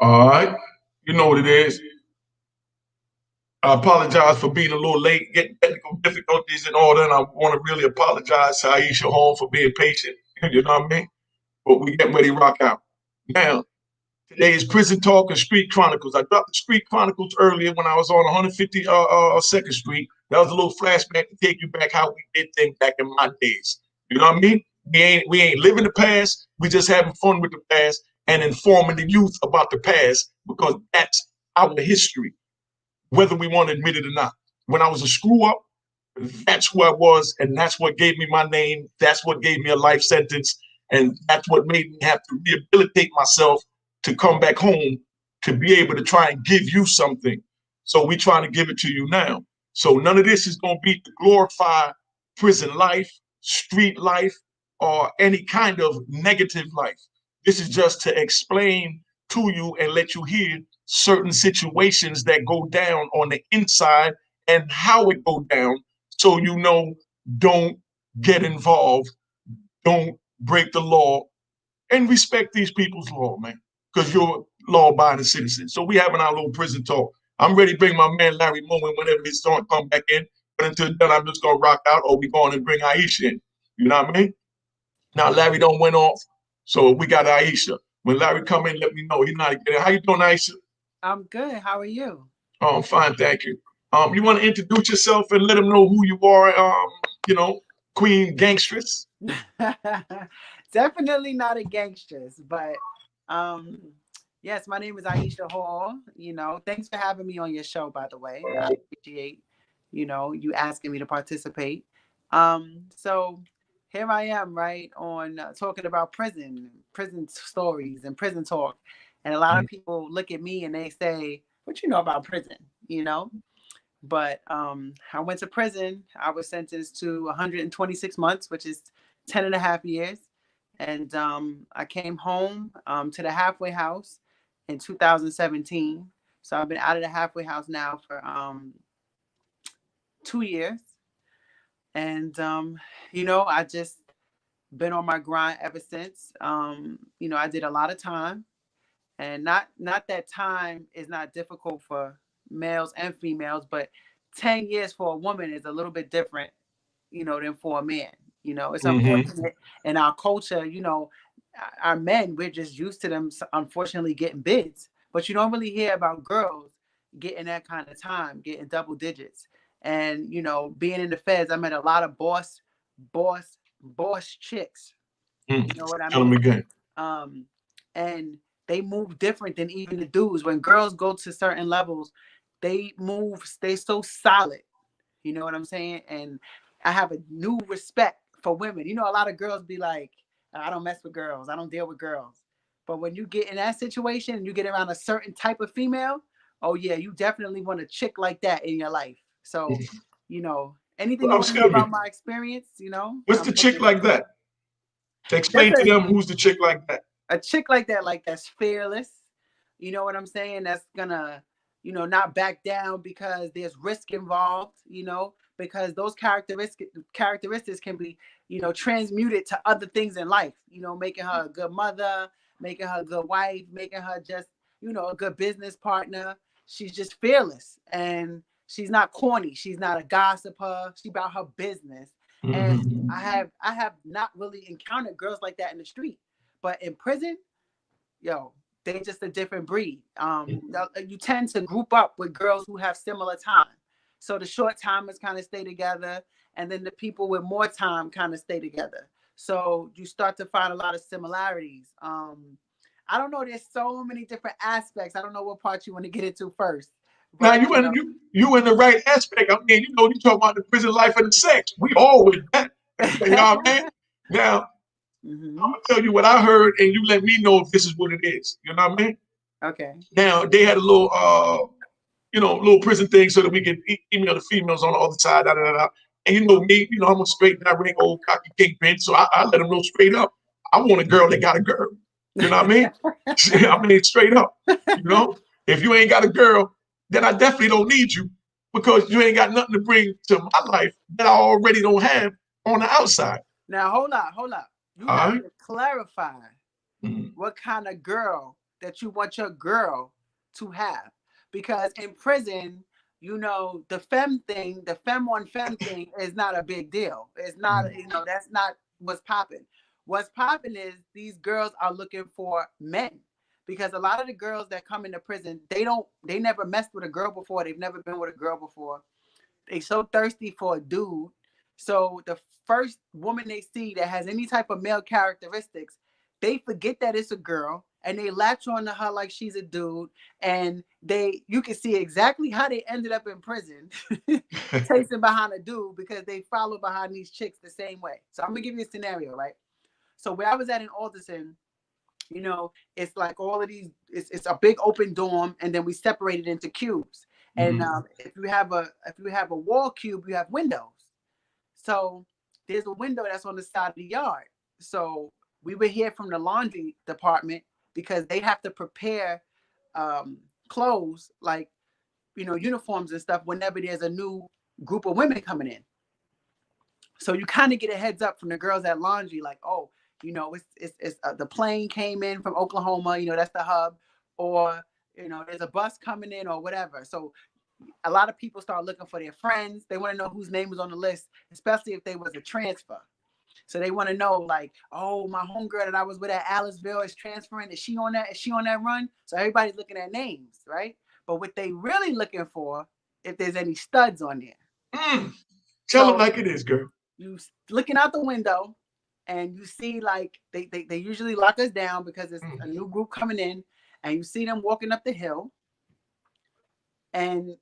All right. You know what it is. I apologize for being a little late, getting technical difficulties in order, and I want to really apologize to Aisha Hall for being patient. You know what I mean? But we getting ready to rock out. Now, today is Prison Talk and Street Chronicles. I dropped the Street Chronicles earlier when I was on 152nd Street. That was a little flashback to take you back how we did things back in my days. You know what I mean? We ain't living the past. We just having fun with the past and informing the youth about the past because that's our history, whether we want to admit it or not. When I was a screw up, that's who I was, and that's what gave me my name. That's what gave me a life sentence, and that's what made me have to rehabilitate myself to come back home to be able to try and give you something. So we trying to give it to you now. So none of this is going to be to glorify prison life, street life, or any kind of negative life. This is just to explain to you and let you hear certain situations that go down on the inside and how it go down, so you know, don't get involved, don't break the law, and respect these people's law, man, because you're law-abiding citizens. So we having our little prison talk. I'm ready to bring my man Larry Moen whenever his song come back in. But until then, I'm just gonna rock out, or we going and bring Aisha in. You know what I mean? Now Larry don't went off, so we got Aisha. When Larry come in, let me know. He's not getting. How you doing, Aisha? I'm good. How are you? Oh, I'm fine, thank you. You want to introduce yourself and let them know who you are? You know, Queen Gangstress. Definitely not a gangstress, but um yes, my name is Aisha Hall. Thanks for having me on your show, by the way. I appreciate, you asking me to participate. So here I am, right, on talking about prison stories and prison talk. And a lot of people look at me and they say, "What you know about prison?" You know? But I went to prison. I was sentenced to 126 months, which is 10 and a half years. And I came home to the halfway house in 2017. So I've been out of the halfway house now for 2 years. And, I just been on my grind ever since. I did a lot of time. And not that time is not difficult for males and females, but 10 years for a woman is a little bit different, than for a man. It's Mm-hmm. unfortunate in our culture, our men, we're just used to them, unfortunately, getting bids. But you don't really hear about girls getting that kind of time, getting double digits. And, being in the feds, I met a lot of boss, boss chicks. You know what I Tell them mean? again. Um, and they move different than even the dudes. When girls go to certain levels, they so solid. You know what I'm saying? And I have a new respect for women. A lot of girls be like, I don't mess with girls. I don't deal with girls. But when you get in that situation and you get around a certain type of female, oh yeah, you definitely want a chick like that in your life. So, anything you Well, want to know excuse me. about my experience, What's I'm the chick open like to it. that? Explain Just to them who's the chick like that. a chick like that, like that's fearless. You know what I'm saying? That's gonna, not back down because there's risk involved. Because those characteristics can be, transmuted to other things in life. Making her a good mother, making her a good wife, making her just, a good business partner. She's just fearless and she's not corny. She's not a gossiper. She about her business. And Mm-hmm. I have not really encountered girls like that in the street, but in prison, yo, they just a different breed. You tend to group up with girls who have similar time. So the short timers kind of stay together, and then the people with more time kind of stay together. So you start to find a lot of similarities. I don't know. There's so many different aspects. I don't know what part you want to get into first, Now but you in the right aspect. I mean, you talk about the prison life and the sex. We all with that. You know what I mean? Now I'm hmm gonna tell you what I heard, and you let me know if this is what it is. You know what I mean? okay, Now they had a little little prison thing so that we could email the females on the other side. Da, da, da, da. And you know me, I'm a straight direct old cocky kingpin, so I let them know straight up. I want a girl that got a girl. You know what I mean? I mean straight up. You know, if you ain't got a girl, then I definitely don't need you because you ain't got nothing to bring to my life that I already don't have on the outside. now hold up. You All have right. to clarify Mhm. what kind of girl that you want your girl to have. Because in prison, you know, the femme thing, the femme on femme thing is not a big deal. It's not, you know, that's not what's popping. What's popping is these girls are looking for men. Because a lot of the girls that come into prison, they never messed with a girl before. They've never been with a girl before. They so thirsty for a dude. So the first woman they see that has any type of male characteristics, they forget that it's a girl and they latch on to her like she's a dude. And you can see exactly how they ended up in prison, chasing behind a dude because they follow behind these chicks the same way. So I'm gonna give you a scenario, right? So where I was at in Alderson, you know, it's like all of these, it's a big open dorm, and then we separate it into cubes. And if you have a wall cube, you have windows. So there's a window that's on the side of the yard. So we would hear from the laundry department because they have to prepare clothes, like, you know, uniforms and stuff whenever there's a new group of women coming in. So you kind of get a heads up from the girls at laundry, like, oh, you know, it's the plane came in from Oklahoma, you know, that's the hub, or, you know, there's a bus coming in or whatever. So a lot of people start looking for their friends. They want to know whose name was on the list, especially if they was a transfer. So they want to know, like, oh, my homegirl that I was with at Aliceville is transferring. Is she on that? Is she on that run? So everybody's looking at names, right? But what they really looking for, if there's any studs on there. Tell them like it is, girl. You looking out the window and you see, like, they usually lock us down because it's a new group coming in, and you see them walking up the hill, and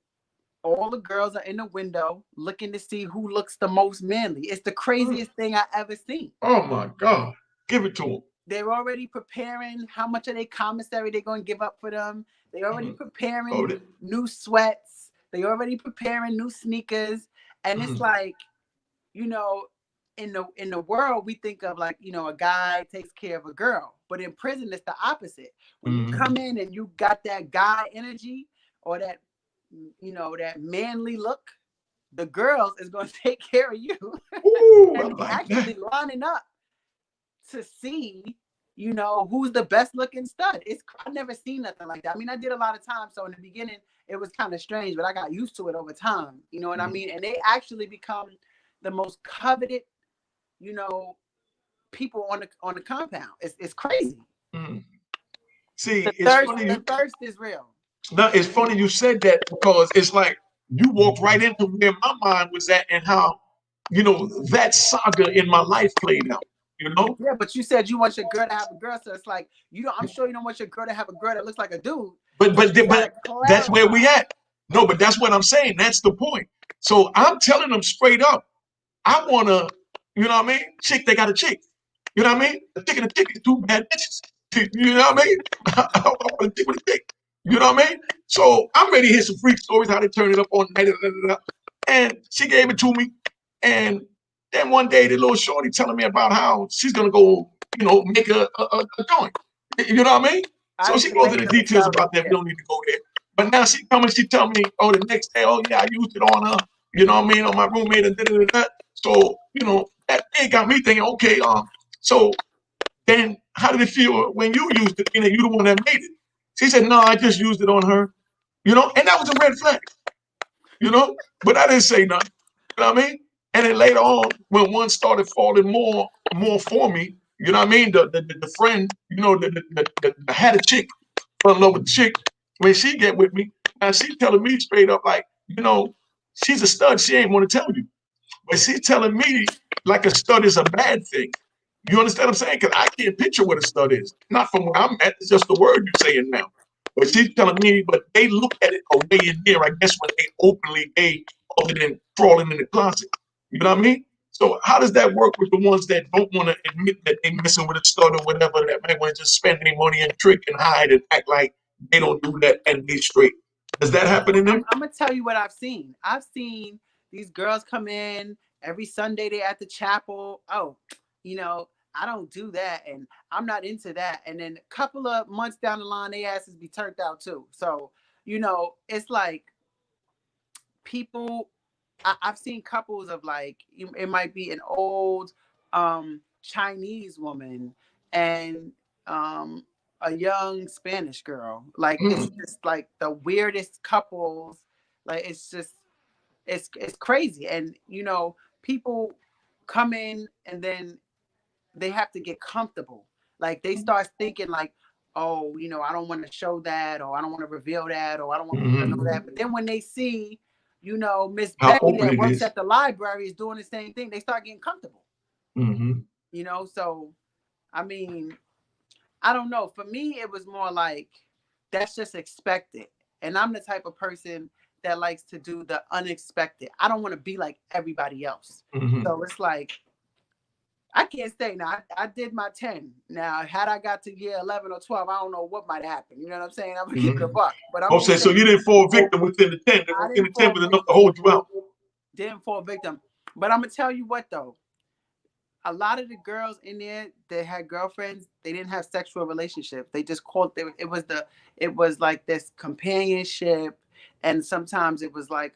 all the girls are in the window looking to see who looks the most manly. It's the craziest thing I ever seen. Oh my God. Give it to them. They're already preparing how much of their commissary they're going to give up for them. They're already preparing new sweats. They're already preparing new sneakers. And it's like, you know, in the world, we think of, like, you know, a guy takes care of a girl. But in prison, it's the opposite. When you come in and you got that guy energy or that, you know, that manly look, the girls is going to take care of you. Ooh, and like actually that. lining up to see, you know, who's the best looking stud. I've never seen nothing like that. I mean, I did a lot of time, so in the beginning it was kind of strange, but I got used to it over time. You know what I mean? And they actually become the most coveted, you know, people on the compound. It's crazy. See, it's funny The thirst is real. now, it's funny you said that because it's like you walked right into where my mind was at and how, you know, that saga in my life played out, you know? Yeah, but you said you want your girl to have a girl, so it's like, you know, I'm sure you don't want your girl to have a girl that looks like a dude. But that's where we at. No, but that's what I'm saying. That's the point. So I'm telling them straight up, I want to, you know what I mean? Chick, they got a chick. You know what I mean? A chick and a chick is two bad bitches. You know what I mean? I want a chick with a chick. You know what I mean? So I'm ready to hear some freak stories, how they turn it up on night. And she gave it to me. And then one day, the little shorty telling me about how she's going to go, you know, make a joint. You know what I mean? So she goes into details about that. We don't need to go there. But now she coming, she tell me, oh, the next day, oh, yeah, I used it on her. You know what I mean? On my roommate and da. So, you know, that thing got me thinking, okay, so then how did it feel when you used it? You know, you the one that made it. She said, no, I just used it on her. You know, and that was a red flag. You know, but I didn't say nothing. You know what I mean? And then later on, when one started falling more for me, you know what I mean? The friend, you know, the had a chick, fell in love with the chick. When she get with me, now she telling me straight up, like, you know, she's a stud. She ain't want to tell you. But she's telling me like a stud is a bad thing. You understand what I'm saying? Because I can't picture what a stud is. Not from where I'm at. It's just the word you're saying now. But she's telling me, but they look at it a way in there, I guess, when they openly gay, other than crawling in the closet. You know what I mean? So how does that work with the ones that don't want to admit that they're messing with a stud or whatever, that might want to just spend their money and trick and hide and act like they don't do that and be straight? Does that happen in them? I'm going to tell you what I've seen. I've seen these girls come in every Sunday. They're at the chapel. Oh, you know, I don't do that, and I'm not into that. And then a couple of months down the line, they asses be turned out too. So, you know, it's like people. I've seen couples of, like, it might be an old Chinese woman and a young Spanish girl. Like it's Mm, just like the weirdest couples. Like it's just it's crazy. And people come in and then they have to get comfortable. Like they start thinking like, oh, I don't want to show that, or I don't want to reveal that, or I don't want people to know mm-hmm. that. But then when they see, Miss How Betty open that it works is. at the library is doing the same thing, they start getting comfortable. Mm-hmm. So I mean, I don't know. For me, it was more like that's just expected. And I'm the type of person that likes to do the unexpected. I don't want to be like everybody else. Mm-hmm. So it's like I can't say now. I did my 10. Now, had I got to year 11 or 12, I don't know what might happen. You know what I'm saying? I'm gonna keep it a Mm-hmm. buck. But I'm Okay, just so saying, you didn't fall victim within the 10. I Within the didn't 10 fall was enough to victim. hold you out. Didn't fall victim. But I'm gonna tell you what though. A lot of the girls in there that had girlfriends, they didn't have sexual relationships. They just called it was like this companionship, and sometimes it was like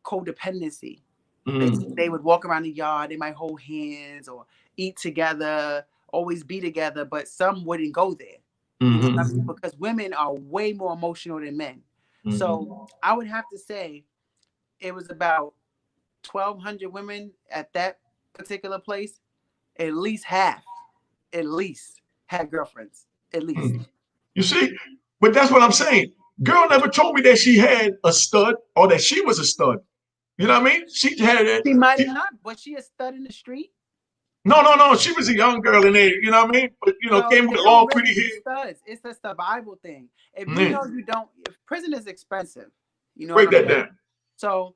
codependency. They Mm-hmm. they would walk around the yard, they might hold hands or eat together, always be together, but some wouldn't go there. You know what I mean? Mm-hmm. Because women are way more emotional than men. Mm-hmm. So I would have to say it was about 1,200 women at that particular place. At least half, at least had girlfriends. At least. Mm-hmm. You see? But that's what I'm saying. Girl never told me that she had a stud or that she was a stud. You know what I mean? She had it. She might have not. Was she a stud in the street? No, no, no. She was a young girl in there. You know what I mean? But So came they with don't long, really pretty be hair. studs. It's a survival thing. If you Man, know you don't, if prison is expensive, you know what break I'm that saying? down. So,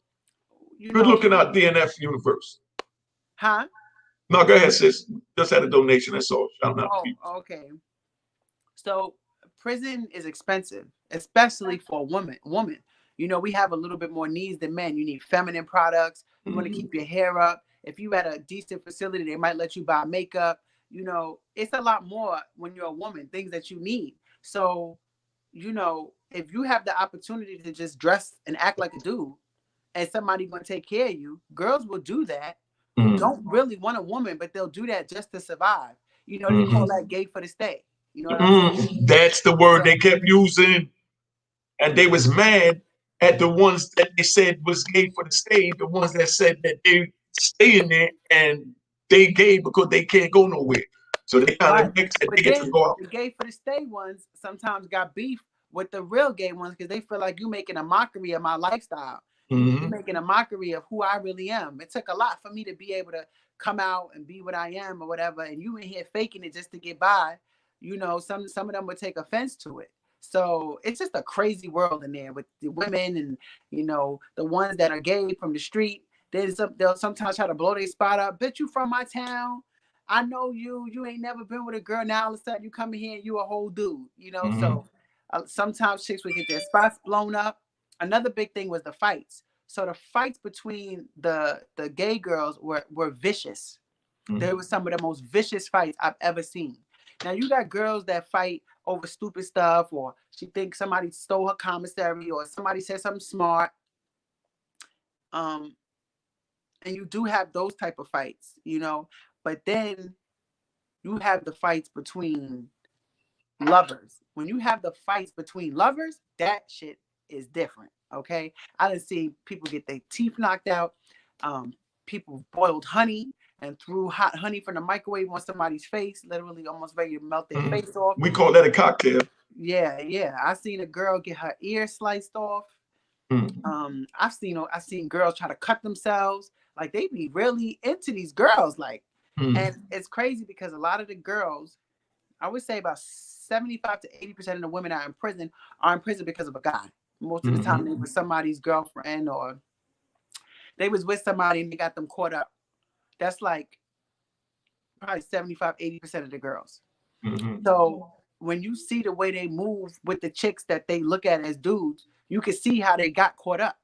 Good looking out DNF universe. huh? No, go ahead, sis. Just had a donation. That's all. Shout out to Oh, people. okay. So prison is expensive, especially for a woman. We have a little bit more needs than men. You need feminine products. You want to Mm-hmm. keep your hair up. If you at a decent facility, they might let you buy makeup. It's a lot more when you're a woman, things that you need. So, if you have the opportunity to just dress and act like a dude and somebody gonna take care of you, girls will do that who don't really want a woman, but they'll do that just to survive. They call Mm-hmm. that gay for the stay. You know what I'm saying? That's the word So they kept using, and they was mad at the ones that they said was gay for the stay, the ones that said that they stay in there and they gay because they can't go nowhere. So they kind right. of mix and But they get to then go out. the gay for the stay ones sometimes got beef with the real gay ones because they feel like you making a mockery of my lifestyle. You Mm-hmm. making a mockery of who I really am. It took a lot for me to be able to come out and be what I am or whatever, and you in here faking it just to get by. Some of them would take offense to it. So it's just a crazy world in there with the women and the ones that are gay from the street. They'll sometimes try to blow their spot up. Bitch, you from my town. I know you. You ain't never been with a girl. Now all of a sudden you come in here and you a whole dude. Mm-hmm. So sometimes chicks would get their spots blown up. Another big thing was the fights. So the fights between the gay girls were vicious. They Mm-hmm. were some of the most vicious fights I've ever seen. Now you got girls that fight over stupid stuff, or she thinks somebody stole her commissary, or somebody said something smart. Um, and you do have those type of fights. But then you have the fights between lovers. When you have the fights between lovers, that shit is different. Okay, I done see people get their teeth knocked out. Um, People boiled honey and threw hot honey from the microwave on somebody's face, literally almost ready to melt their Mm-hmm. face off. We call that a cocktail. Yeah, yeah. I seen a girl get her ear sliced off. Mm-hmm. I've seen girls try to cut themselves. Like they be really into these girls. Like, and Mm-hmm. it's crazy because a lot of the girls, I would say about 75 to 80% of the women are in prison because of a guy. Most of the time they Mm-hmm. were somebody's girlfriend or they was with somebody and they got them caught up. That's like probably 75, 80% of the girls. Mm-hmm. So when you see the way they move with the chicks that they look at as dudes, you can see how they got caught up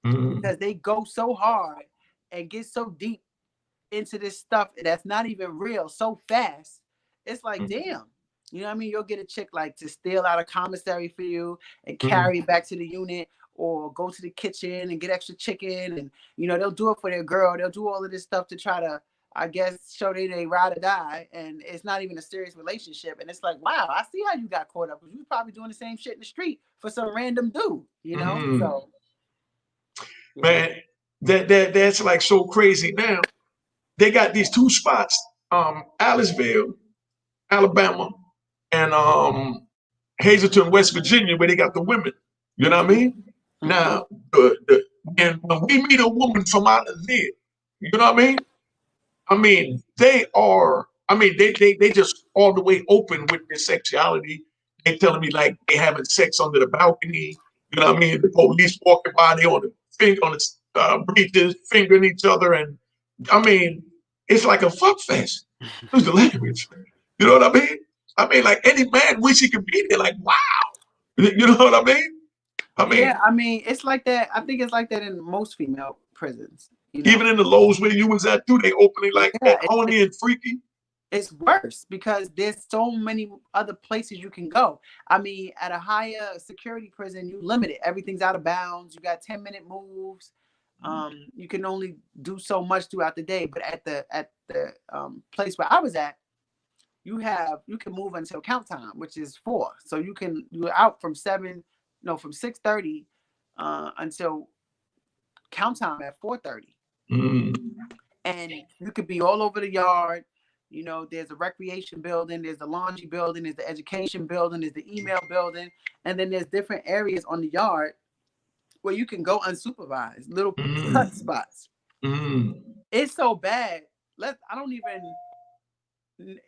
Mm-hmm. because they go so hard and get so deep into this stuff that's not even real so fast. It's like, damn. You know what I mean? You'll get a chick like to steal out a commissary for you and Mm-hmm. carry it back to the unit or go to the kitchen and get extra chicken. And, they'll do it for their girl. They'll do all of this stuff to try to I guess show they ride or die, and it's not even a serious relationship. And it's like, wow, I see how you got caught up because you was probably doing the same shit in the street for some random dude, you know? So yeah. Man, that's like so crazy. Now they got these two spots, Aliceville, Alabama, and Hazleton, West Virginia, where they got the women. You know what I mean? Now, and when we meet a woman from out of there, you know what I mean? I mean, they are. I mean, they just all the way open with their sexuality. They telling me like they having sex under the balcony. You know what I mean? The police walking by, they on the finger on the breaches, fingering each other, and I mean, it's like a fuck fest. Use the language. You know what I mean? I mean, like any man wish he could be there. Like, wow. You know what I mean? I mean, Yeah, I mean, it's like that. I think it's like that in most female prisons. You know, even in the lows where you was at too, they openly like that, yeah, horny and freaky. it's worse because there's so many other places you can go. I mean, at a higher security prison, you limit it. Everything's out of bounds. You got 10-minute moves. You can only do so much throughout the day. But at the place where I was at, you can move until count time, which is 4. So you're out from 6:30 until count time at 4:30. And you could be all over the yard. You know, there's a recreation building, there's the laundry building, there's the education building, there's the email building, and then there's different areas on the yard where you can go unsupervised, little cut spots. It's so bad. I don't even.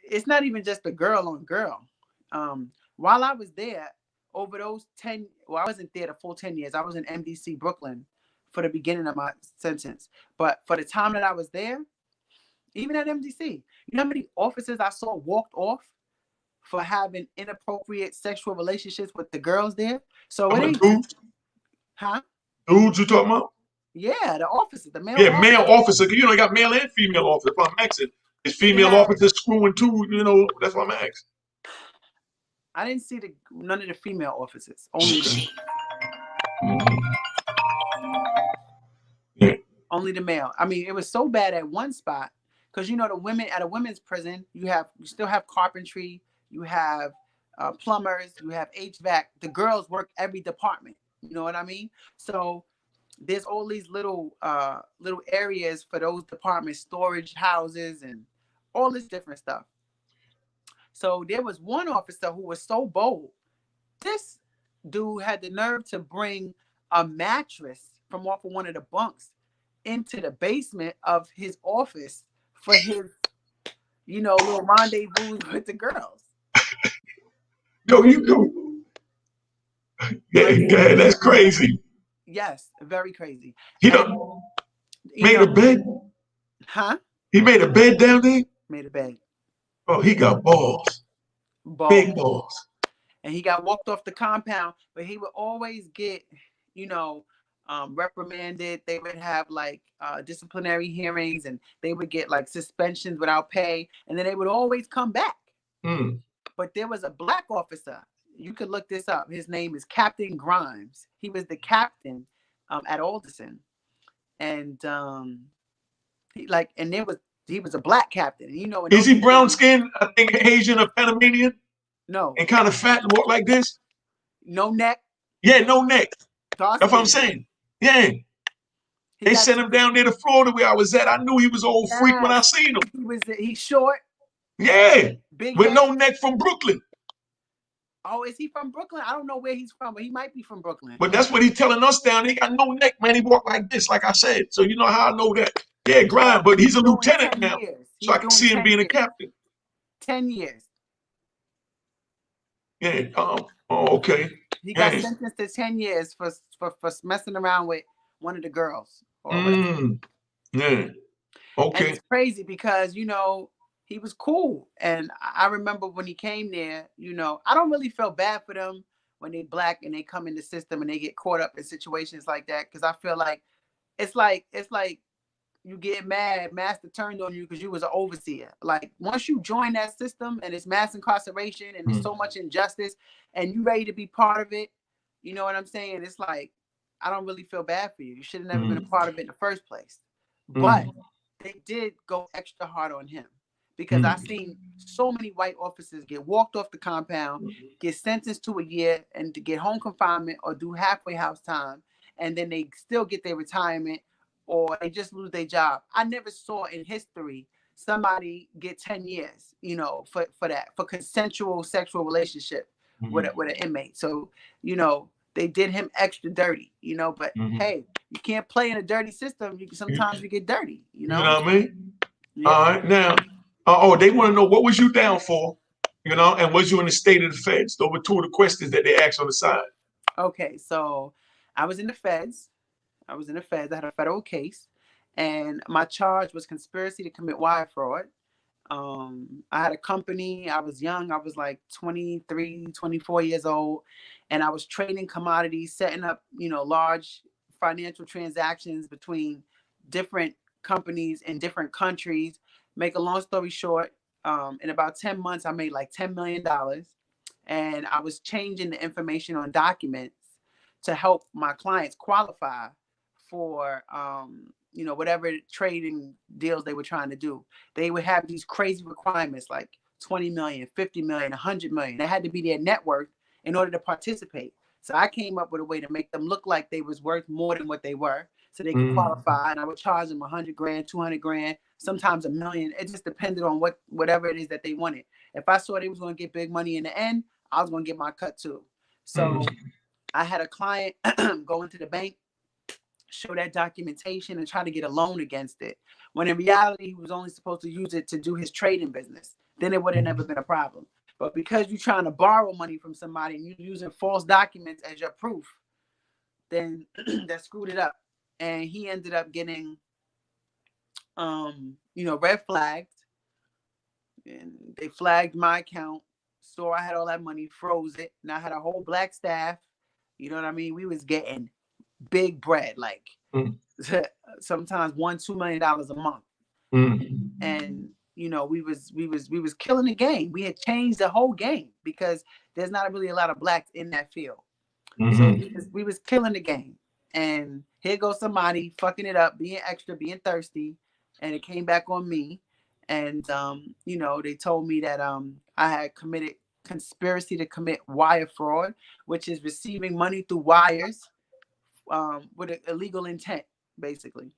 It's not even just a girl on girl. While I was there, over those 10, well, I wasn't there the full 10 years. I was in MDC Brooklyn for the beginning of my sentence, but for the time that I was there, even at MDC, you know how many officers I saw walked off for having inappropriate sexual relationships with the girls there? So it ain't dudes, huh? Dudes you talking about? Yeah, the officers, the male Yeah, male officers. officer. You know, you got male and female officers. That's why I'm asking. Is We female had. officers screwing too? You know, that's why I'm asking. I didn't see none of the female officers. Only only the male. I mean, it was so bad at one spot because you know the women at a women's prison, you still have carpentry, you have plumbers, you have HVAC. The girls work every department. You know what I mean? So there's all these little areas for those departments, storage houses, and all this different stuff. So there was one officer who was so bold. This dude had the nerve to bring a mattress from off of one of the bunks into the basement of his office for his, little rendezvous with the girls. Yo, you go. Yeah, that's crazy. Yes, very crazy. He And, done made a bed. Huh? He made a bed down there. Made a bed. Oh, he got balls. Big balls. And he got walked off the compound, but he would always get, reprimanded. They would have like disciplinary hearings, and they would get like suspensions without pay, and then they would always come back. But there was a black officer. You could look this up. His name is Captain Grimes. He was the captain at Alderson, and he was a black captain. And is he brown skinned? I think Asian or Panamanian. No. And kind of fat and walk like this. No neck. Yeah, no neck. That's what I'm saying. Yeah. They sent him down there to Florida where I was at. I knew he was old freak when I seen him. He's short. Yeah. Big with head. No neck from Brooklyn. Oh, is he from Brooklyn? I don't know where he's from, but he might be from Brooklyn. But that's what he's telling us down there. He got no neck, man. He walked like this, like I said. So you know how I know that. Yeah, Grind, but he's a lieutenant now. So I can see him being a captain. 10 years. Yeah. Okay. He got sentenced to 10 years for messing around with one of the girls. Yeah. Okay. And it's crazy because, he was cool. And I remember when he came there, I don't really feel bad for them when they black and they come in the system and they get caught up in situations like that. Because I feel like it's like you get mad, master turned on you because you was an overseer. Like once you join that system and it's mass incarceration and there's so much injustice and you ready to be part of it, you know what I'm saying? It's like, I don't really feel bad for you. You should have never been a part of it in the first place. But they did go extra hard on him because I've seen so many white officers get walked off the compound, get sentenced to a year and to get home confinement or do halfway house time, and then they still get their retirement or they just lose their job. I never saw in history somebody get 10 years, for that, for consensual sexual relationship with an inmate. So, they did him extra dirty, but hey, you can't play in a dirty system. Sometimes you get dirty, You know what I mean? Yeah. All right, now, they want to know what was you down for, and was you in the state of the feds? Those were two of the questions that they asked on the side. Okay, so I was in the feds. I had a federal case, and my charge was conspiracy to commit wire fraud. I had a company. I was young. I was like 23, 24 years old, and I was trading commodities, setting up, large financial transactions between different companies in different countries. Make a long story short, in about 10 months, I made like $10 million, and I was changing the information on documents to help my clients qualify for whatever trading deals they were trying to do. They would have these crazy requirements like 20 million, 50 million, 100 million. They had to be their net worth in order to participate. So I came up with a way to make them look like they was worth more than what they were so they could qualify. And I would charge them 100 grand, 200 grand, sometimes $1 million. It just depended on whatever it is that they wanted. If I saw they was going to get big money in the end, I was going to get my cut too. So I had a client go into the bank, show that documentation and try to get a loan against it, when in reality he was only supposed to use it to do his trading business. Then it would have never been a problem. But because you're trying to borrow money from somebody and you're using false documents as your proof, then that screwed it up. And he ended up getting red flagged, and they flagged my account, saw I had all that money, froze it, and I had a whole black staff. You know what I mean? We was getting big bread, like sometimes $1-2 million a month. And we was killing the game. We had changed the whole game because there's not really a lot of blacks in that field. So we was killing the game. And here goes somebody fucking it up, being extra, being thirsty, and it came back on me. And they told me that I had committed conspiracy to commit wire fraud, which is receiving money through wires with an illegal intent, basically.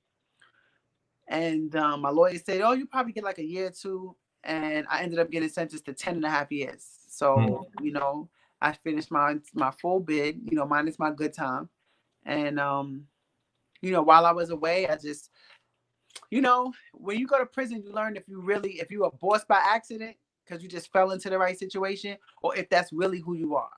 And my lawyer said, oh, you probably get like a year or two. And I ended up getting sentenced to 10.5 years. So, I finished my full bid, minus my good time. And, while I was away, I just, when you go to prison, you learn if you were bossed by accident because you just fell into the right situation, or if that's really who you are.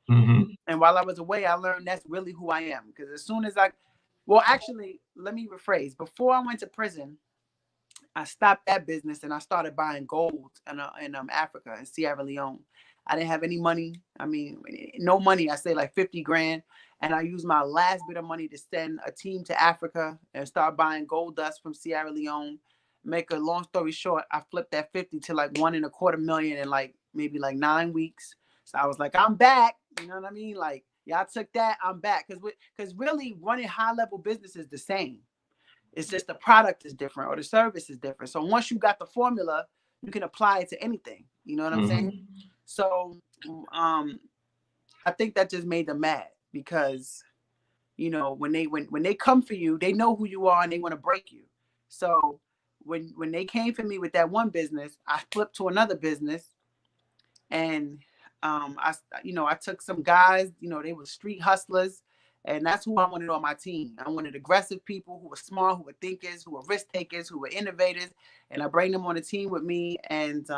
And while I was away, I learned that's really who I am. Because as soon as actually, let me rephrase. Before I went to prison, I stopped that business and I started buying gold in Africa, in Sierra Leone. I didn't have any money. I mean, no money. I say like 50 grand. And I used my last bit of money to send a team to Africa and start buying gold dust from Sierra Leone. Make a long story short, I flipped that 50 to like 1.25 million in like maybe like 9 weeks. So I was like, I'm back. You know what I mean? Like, y'all took that, I'm back. Because really running high level business is the same. It's just the product is different or the service is different. So once you got the formula, you can apply it to anything. You know what I'm saying? So I think that just made them mad because, when they come for you, they know who you are and they want to break you. So when they came for me with that one business, I flipped to another business, and I took some guys, they were street hustlers, and that's who I wanted on my team. I wanted aggressive people who were smart, who were thinkers, who were risk takers, who were innovators, and I bring them on the team with me, and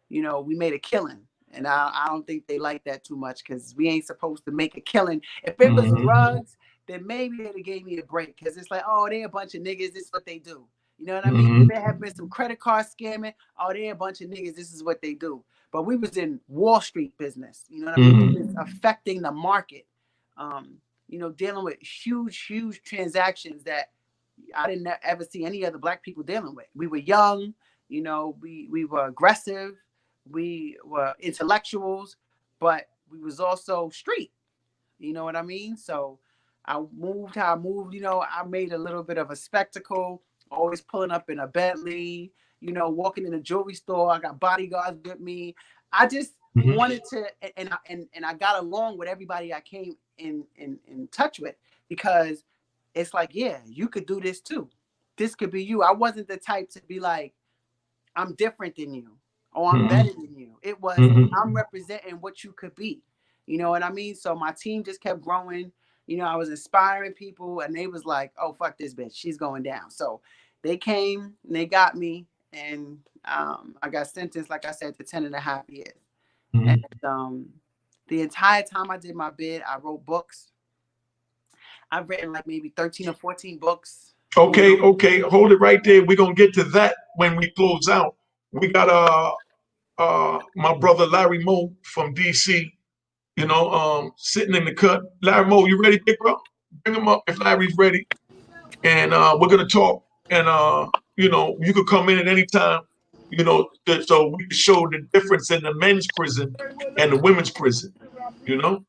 we made a killing. And I don't think they like that too much because we ain't supposed to make a killing. If it was drugs, then maybe they'd have gave me a break because it's like, oh, they a bunch of niggas. This is what they do. You know what I mean? If there have been some credit card scamming, oh, they a bunch of niggas. This is what they do. But we was in Wall Street business. You know what I mean? We was affecting the market. Dealing with huge transactions that I didn't ever see any other black people dealing with. We were young. We were aggressive. We were intellectuals, but we was also street. You know what I mean? So I moved how I moved. I made a little bit of a spectacle always pulling up in a Bentley, walking in a jewelry store. I got bodyguards with me. I just wanted to, and I got along with everybody I came in touch with, because it's like, yeah, you could do this too. This could be you. I wasn't the type to be like, I'm different than you, or I'm better than you. It was, I'm representing what you could be. You know what I mean? So my team just kept growing. I was inspiring people, and they was like, oh, fuck this bitch. She's going down. So they came and they got me, and I got sentenced, like I said, to 10.5 years. And the entire time I did my bid, I wrote books. I've written like maybe 13 or 14 books. Okay, hold it right there. We're gonna get to that when we close out. We got my brother Larry Moe from DC, sitting in the cut. Larry Moe, you ready, big bro? Bring him up if Larry's ready. And we're gonna talk. And you could come in at any time, so we can show the difference in the men's prison and the women's prison, you know.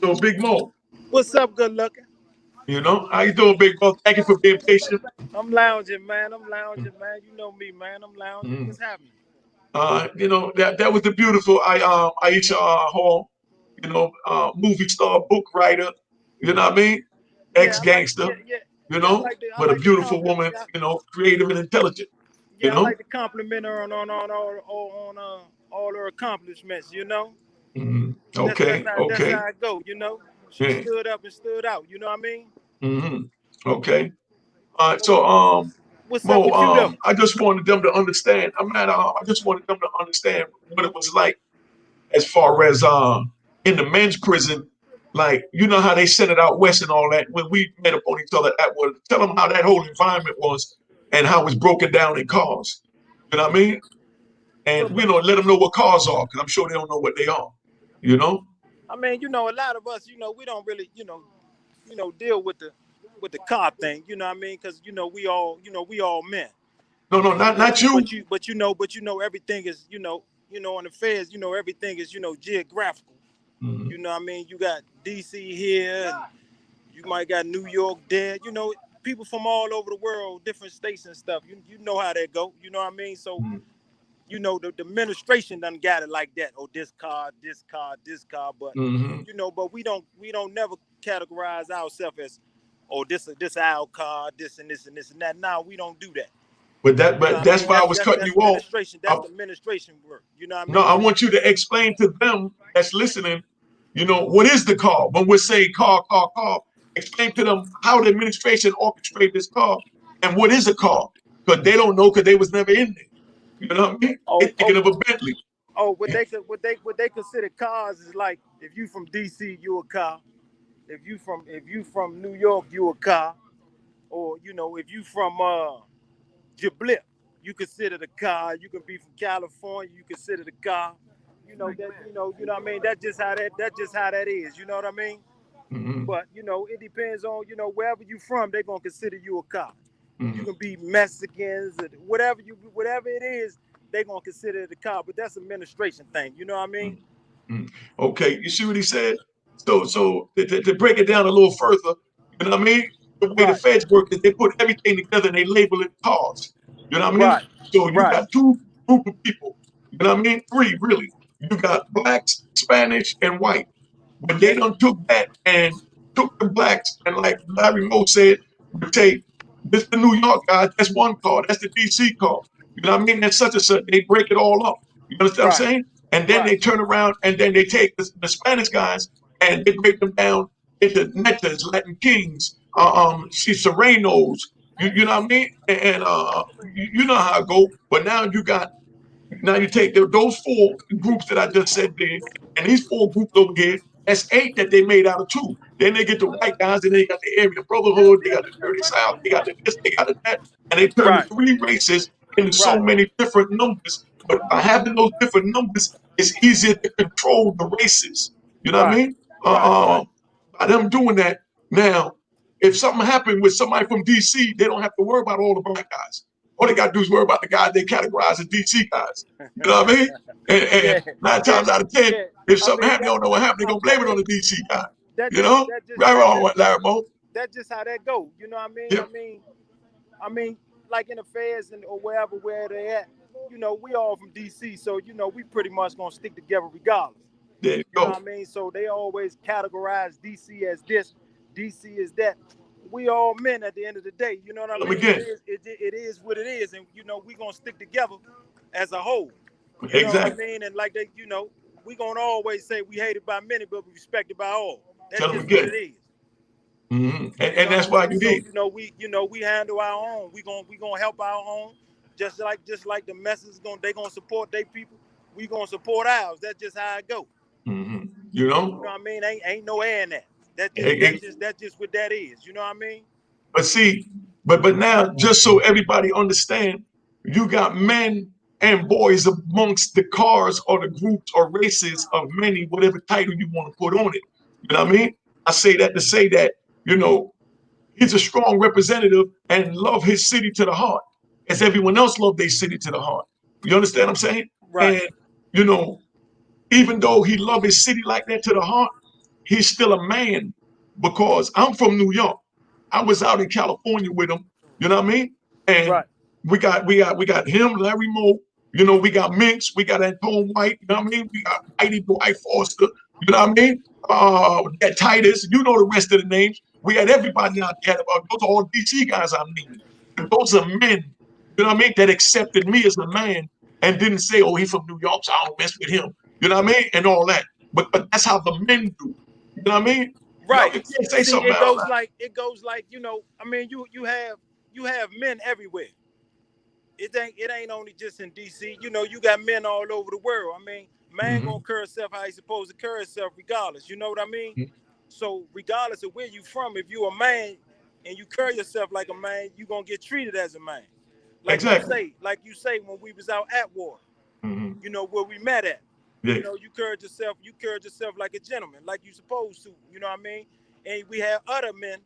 So Big Mo, What's up, good looking? how you doing, Big Mo? Thank you for being patient. I'm lounging, man. I'm lounging, man. You know me, man. I'm lounging. Mm. What's happening? That was the beautiful Aisha Hall, movie star, book writer, you know what I mean? Yeah, Ex I like. gangster, Yeah, yeah, yeah. I but a like the beautiful compliment. woman, creative and intelligent, you Yeah, I know. like to compliment her on all her accomplishments. That's Okay. how I go. She Yeah. stood up and stood out. You know what I mean? hmm Okay. But So what's up Mo, with you though? I just wanted them to understand. I just wanted them to understand what it was like as far as in the men's prison, like how they sent it out west and all that. When we met up on each other, that was tell them how that whole environment was and how it's broken down in cars. You know what I mean? Well, And let them know what cars are, because I'm sure they don't know what they are. You know? I mean, a lot of us, we don't really, deal with the car thing. You know what I mean? Because we all men. No, no, not you. Everything is, on the feds, everything is, geographical. Mm-hmm. You know what I mean? You got DC here, and you might got New York there. People from all over the world, different states and stuff. You know how that go. You know what I mean? So, the administration done got it like that. Oh, this car, this car, this car. But Mm-hmm. but we don't never categorize ourselves as, oh, this our car, this and this and this and that. Now we don't do that. You know But what I that's mean? why I was cutting you That's off. administration. That's the administration work. You know what I No, mean? I want you to explain to them that's listening, what is the call? When we're saying call, explain to them how the administration orchestrated this call and what is a call. Because they don't know because they was never in there. You know what I mean? They're Oh, thinking of a Bentley. what they consider cars is like, if you from DC, you a car. If you from New York, you a car. Or if you from Jablip, you consider the car. You can be from California, you consider the car. You know what I mean. That's just how that is. You know what I mean. Mm-hmm. But it depends on wherever you from, they're gonna consider you a car. You Mm-hmm. can be Mexicans, or whatever it is, they're gonna consider it a car. But that's an administration thing. You know what I mean? Mm-hmm. Okay, you see what he said? So to break it down a little further, you know what I mean? The way the Right, feds work is they put everything together and they label it cars. You know what I mean? right, So you right. got two group of people. You know what I mean? Three really. You got blacks, Spanish, and white. But they Yes, done took that and took the blacks and like Larry Moe said, would take this the New York guy, that's one call, that's the DC call. You know what I mean? And such and such. They break it all up. You understand what I'm right, saying? And then right, they turn around and then they take the Spanish guys and they break them down into Netas, Latin Kings, Serenos. You know what I mean? And you know how I go. But now you take those four groups that I just said there, and these four groups over here, that's eight that they made out of two. Then they get the white guys, and they got the area brotherhood, they got the dirty south, they got the this, they got the that, and they turn the right, three races into so right, many different numbers. But by having those different numbers, it's easier to control the races. You know what I right, mean? right, Uh, right, uh, by them doing that, now, if something happened with somebody from DC, they don't have to worry about all the black guys. All they got to do is worry about the guys they categorize as DC guys. You know what I mean? And yeah, nine yeah, times out of 10, yeah. if I something mean happened, they don't know what happened, they're going to I blame it on mean the DC guy. that You just know? that just Right that on, just Larry Moe. that's just how that go. You know what I mean? Yeah. I mean, I mean, like in the fairs and or wherever where they at, we all from DC, so we pretty much gonna stick together regardless. There you You know go. what I mean? So they always categorize DC as this, DC is that. We all men at the end of the day. You know what I Tell them mean? It again. is it is what it is, and we gonna stick together as a whole. You know what I Exactly. mean? And like they, we gonna always say we hated by many, but we respected by all. That's Tell them just what again. it is. You And know what that's I why mean? you So need. we handle our own. We gonna help our own. Just like the message they gonna support their people. We gonna support ours. That's just how it go. You You know know. what I mean? Ain't no air in that. That Eh, just eh, that's just that's just what that is. You know what I mean? But see, but now, just so everybody understand, you got men and boys amongst the cars or the groups or races of many, whatever title you want to put on it. You know what I mean? I say that to say that, you know, he's a strong representative and love his city to the heart, as everyone else love their city to the heart. You understand what I'm saying? Right. And, you know, even though he love his city like that to the heart, he's still a man because I'm from New York. I was out in California with him. You know what I mean? And Right. we got him, Larry Moore. You know, we got Minx, we got Antone White. You know what I mean? We got Mighty Dwight Foster. You know what I mean? That Titus. You know the rest of the names. We had everybody out there. Those are all DC guys I'm naming. And those are men. You know what I mean? That accepted me as a man and didn't say, "Oh, he's from New York, so I don't mess with him." You know what I mean? And all that. But that's how the men do. You know what I mean? No, Right. you can't say See, something it else. goes like I mean, you have men everywhere. It ain't only just in DC. You got men all over the world. I mean, man gonna Mm-hmm. carry himself how he's supposed to carry himself regardless. You know what I mean? So regardless of where you from, if you a man and you carry yourself like a man, you gonna get treated as a man. Like you Exactly. say, like you say when we was out at war, Mm-hmm. where we met at. Yeah. You carried yourself like a gentleman, like you supposed to. You know what I mean? And we had other men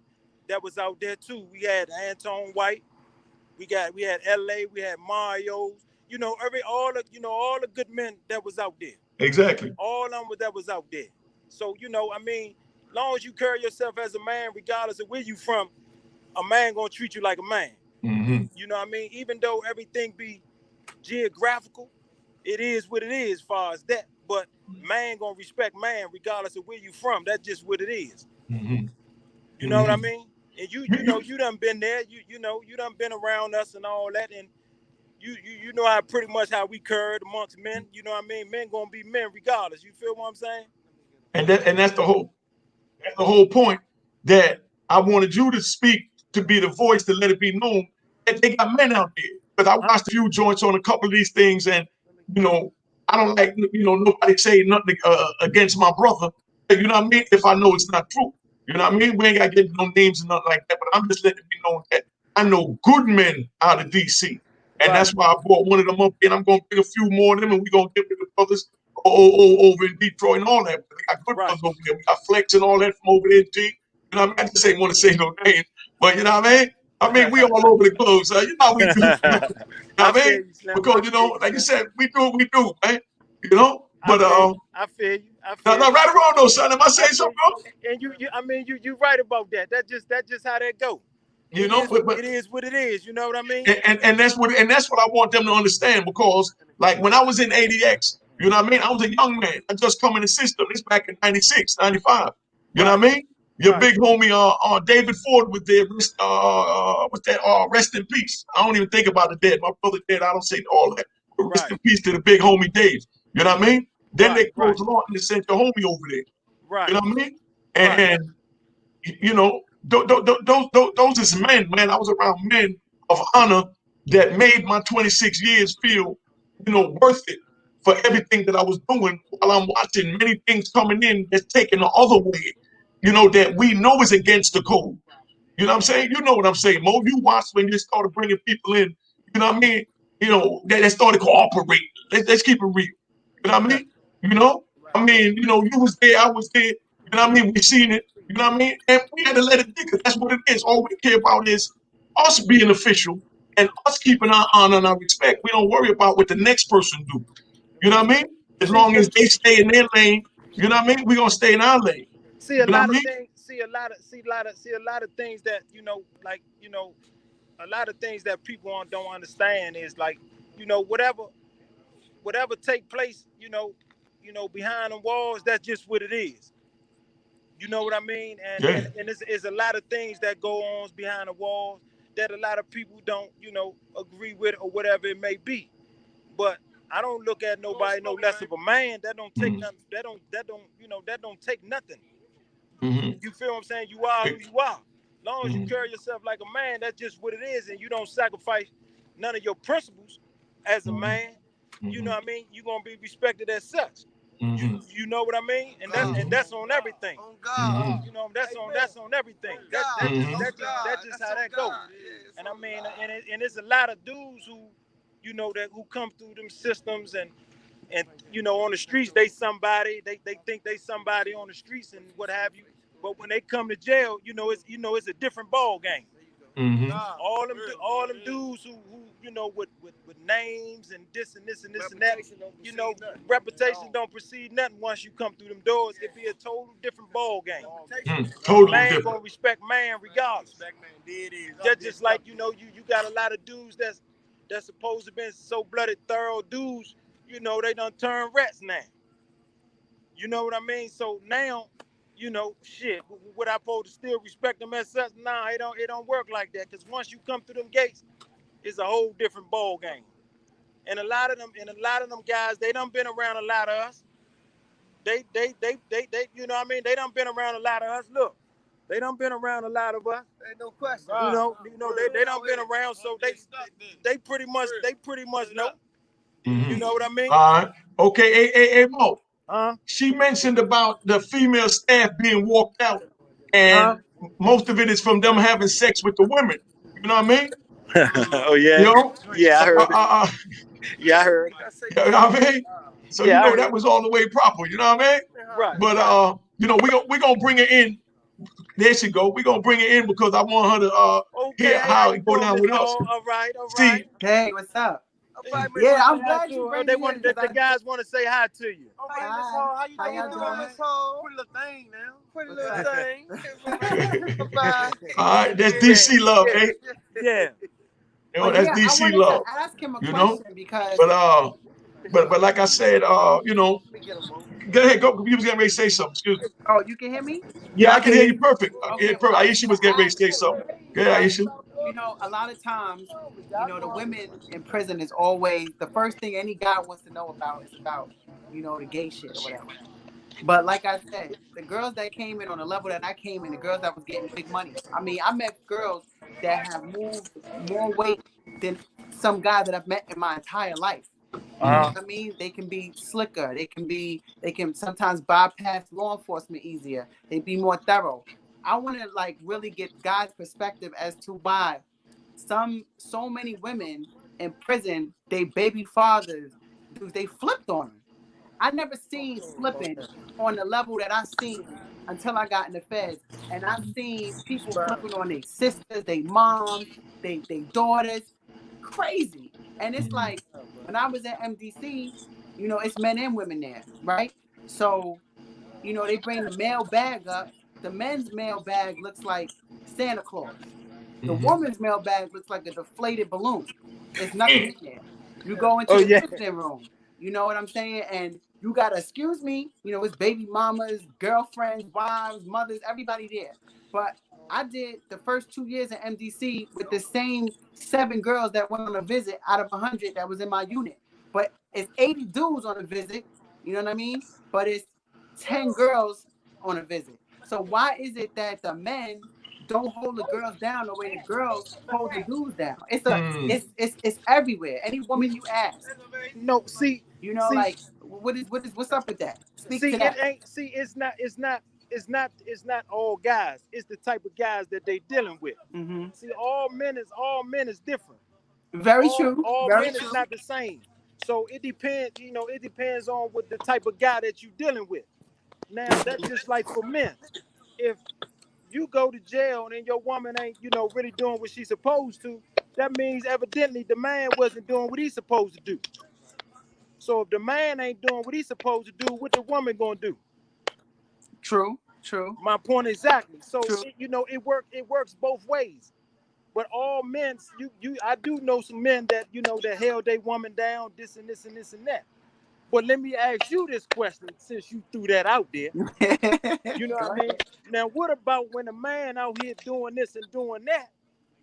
that was out there too. We had Antone White. We had LA. We had Mario's. All the good men that was out there. Exactly. All of them that was out there. So I mean, long as you carry yourself as a man, regardless of where you from, a man gonna treat you like a man. Mm-hmm. You know what I mean? Even though everything be geographical, it is what it is as far as that. But man gonna respect man regardless of where you from. That's just what it is. Mm-hmm. You know what I Mm-hmm. mean? And you You, you know you, you done been there. You done been around us and all that, and you know how pretty much how we curved amongst men. You know what I mean? Men gonna be men regardless. You feel what I'm saying? and that's the whole point that I wanted you to speak to be the voice to let it be known that they got men out there. Because I Huh? watched a few joints on a couple of these things, and you know, I don't like nobody saying nothing against my brother. You know what I mean? If I know it's not true, you know what I mean? We ain't got to get no names and nothing like that. But I'm just letting it be known that I know good men out of DC, and Right, that's why I brought one of them up, and I'm gonna bring a few more of them, and we're gonna get with the brothers over in Detroit and all that. We got good right. brothers over there. We got Flex and all that from over there, G. You know what I mean? I just ain't want to say no names, but you know what I mean? I mean, we all over the globe, so you know how we do. You know I what I feel mean? you, Slim. I Because, feel you, like you Slim. said, we do what we do, man. You know? I But, feel you. I feel you. I now, feel you. right or wrong, though, son, am I I saying feel something you. wrong? And I mean, you right about that. That's just how that go. You know, It is what it is. You know what I mean? and that's what I want them to understand because like when I was in ADX, you know what I mean? I was a young man. I just come in the system. This back in 96, 95. You know Right, what I mean? Your right, big homie David Ford was there. What's that? Rest in peace. I don't even think about the dead. My brother dead. I don't say all that. But rest right, in peace to the big homie Dave. You know what I mean? Then right, they right, closed Lawton and sent your homie over there. You right, know what I mean? And, right, and you know, those is men, man. I was around men of honor that made my 26 years feel, worth it for everything that I was doing while I'm watching many things coming in that's taking the other way, that we know is against the code. You know what I'm saying? You know what I'm saying, Mo. You watched when they started bringing people in, you know what I mean? They started cooperating. Let's keep it real. You know what I right. mean? You know? I mean, you was there, I was there. You know what I mean? We seen it. You know what I mean? And we had to let it be because that's what it is. All we care about is us being official and us keeping our honor and our respect. We don't worry about what the next person do. You know what I mean? As See, long as they stay in their lane, you know what I mean? We're gonna stay in our lane. see a You know what lot I of mean? things. See a lot of things that like a lot of things that people don't understand is like, whatever take place, behind the walls, that's just what it is. You know what I mean? And Yeah. and, and it's a lot of things that go on behind the walls that a lot of people don't, agree with or whatever it may be. But I don't look at nobody no less of a man. That don't take Mm-hmm. nothing. That don't take nothing. Mm-hmm. You feel what I'm saying? You are who you are. As long as you Mm-hmm. carry yourself like a man, that's just what it is, and you don't sacrifice none of your principles as a Mm-hmm. man. You know Mm-hmm. what I mean? You're gonna be respected as such. You Mm-hmm. you know what I mean? And that's on everything. On God. That's on everything. That just Mm-hmm. that just how that goes. And I mean, and it's a lot of dudes who, who come through them systems and on the streets they somebody. They think they somebody on the streets and what have you. But when they come to jail, it's a different ball game. Mm-hmm. All them dudes who with names and this and this and this and that, reputation don't precede nothing. Once you come through them doors, it be a total different ball game. Totally Man different. gonna respect man regardless. Just like you got a lot of dudes that's supposed to be so blooded thorough dudes, they done turn rats now. You know what I mean? So now, shit, would I supposed to still respect them as such? Nah, it don't work like that. Cause once you come through them gates, it's a whole different ball game. And a lot of them guys, they done been around a lot of us. They you know what I mean? They done been around a lot of us. Look, they done been around a lot of us. Ain't no question. They done been around, so they pretty much know. Mm-hmm. You know what I mean? All right. Okay. Hey, Mo. Huh? She mentioned about the female staff being walked out, and Huh? most of it is from them having sex with the women. You know what I mean? Oh You yeah, know? yeah, I Uh, uh, heard it. uh, uh, Yeah, I heard it. you know what I mean? So Yeah, I heard that it. was all the way proper. You know what I mean? Right, But right. we gonna bring her in. There she go. We gonna bring her in because I want her to hear Okay, how how you it go doing, down Miss with us. Hall? All right, all right. See, Hey, what's up? Hey, Yeah, wanna I'm say hi glad to you her? bring They me in want because the guys want to say hi to you. Okay, Miss Hi. Hall, how you How doing, y'all doing? Miss Hall? Pretty little thing now. Pretty What's little up? thing. Bye. all right, that's Yeah, DC love, eh? yeah. But That's yeah, I DC wanted to love. ask him a You know. question because But like I said, Let me get him, Mo. go ahead, go. You was getting ready to say something. Excuse me. oh, you can hear me? Yeah, Yeah, I I can can hear hear you you. perfect. I can hear Okay, you well, perfect. I Aisha wanted was to getting ready to ask say him something. Go ahead, because Aisha. a lot of times, the women in prison is always the first thing any guy wants to know about is about, the gay shit or whatever. But like I said, the girls that came in on the level that I came in, the girls that was getting big money. I mean, I met girls that have moved more weight than some guys that I've met in my entire life. You know Mm-hmm. Uh-huh. what I mean? They can be slicker. They can sometimes bypass law enforcement easier. They be more thorough. I want to like really get guys' perspective as to why so many women in prison, they baby fathers, dudes, they flipped on them. I never seen flipping on the level that I seen until I got in the feds. And I seen people flipping on their sisters, their moms, they daughters. Crazy. And it's Mm-hmm. like when I was at MDC, it's men and women there, right? So, they bring the mail bag up. The men's mail bag looks like Santa Claus. The Mm-hmm. woman's mail bag looks like a deflated balloon. It's nothing in there. You go into Oh the yeah. visiting room, you know what I'm saying? And you gotta excuse me, it's baby mamas, girlfriends, wives, mothers, everybody there. But I did the first 2 years in MDC with the same 7 girls that went on a visit out of 100 that was in my unit. But it's 80 dudes on a visit, you know what I mean? But it's 10 girls on a visit. So why is it that the men don't hold the girls down the way the girls hold the dudes down? Mm-hmm. It's everywhere. Any woman you ask, No, see, like what's up with that? Speak see, to it that. ain't. See, it's not all guys. It's the type of guys that they dealing with. Mm-hmm. See, all men is different. Very all true. all Very men is true. not the same. So it depends, it depends on what the type of guy that you dealing with. Now that's just like for men. If you go to jail and your woman ain't, really doing what she's supposed to, that means evidently the man wasn't doing what he's supposed to do. So if the man ain't doing what he's supposed to do, what the woman gonna do? True. True. My point exactly. So True. it works both ways. But all men, I do know some men that that held their woman down, this and this and this and that. But let me ask you this question, since you threw that out there. You know what I mean? Now, what about when a man out here doing this and doing that,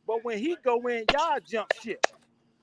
but when he go in, y'all jump ship?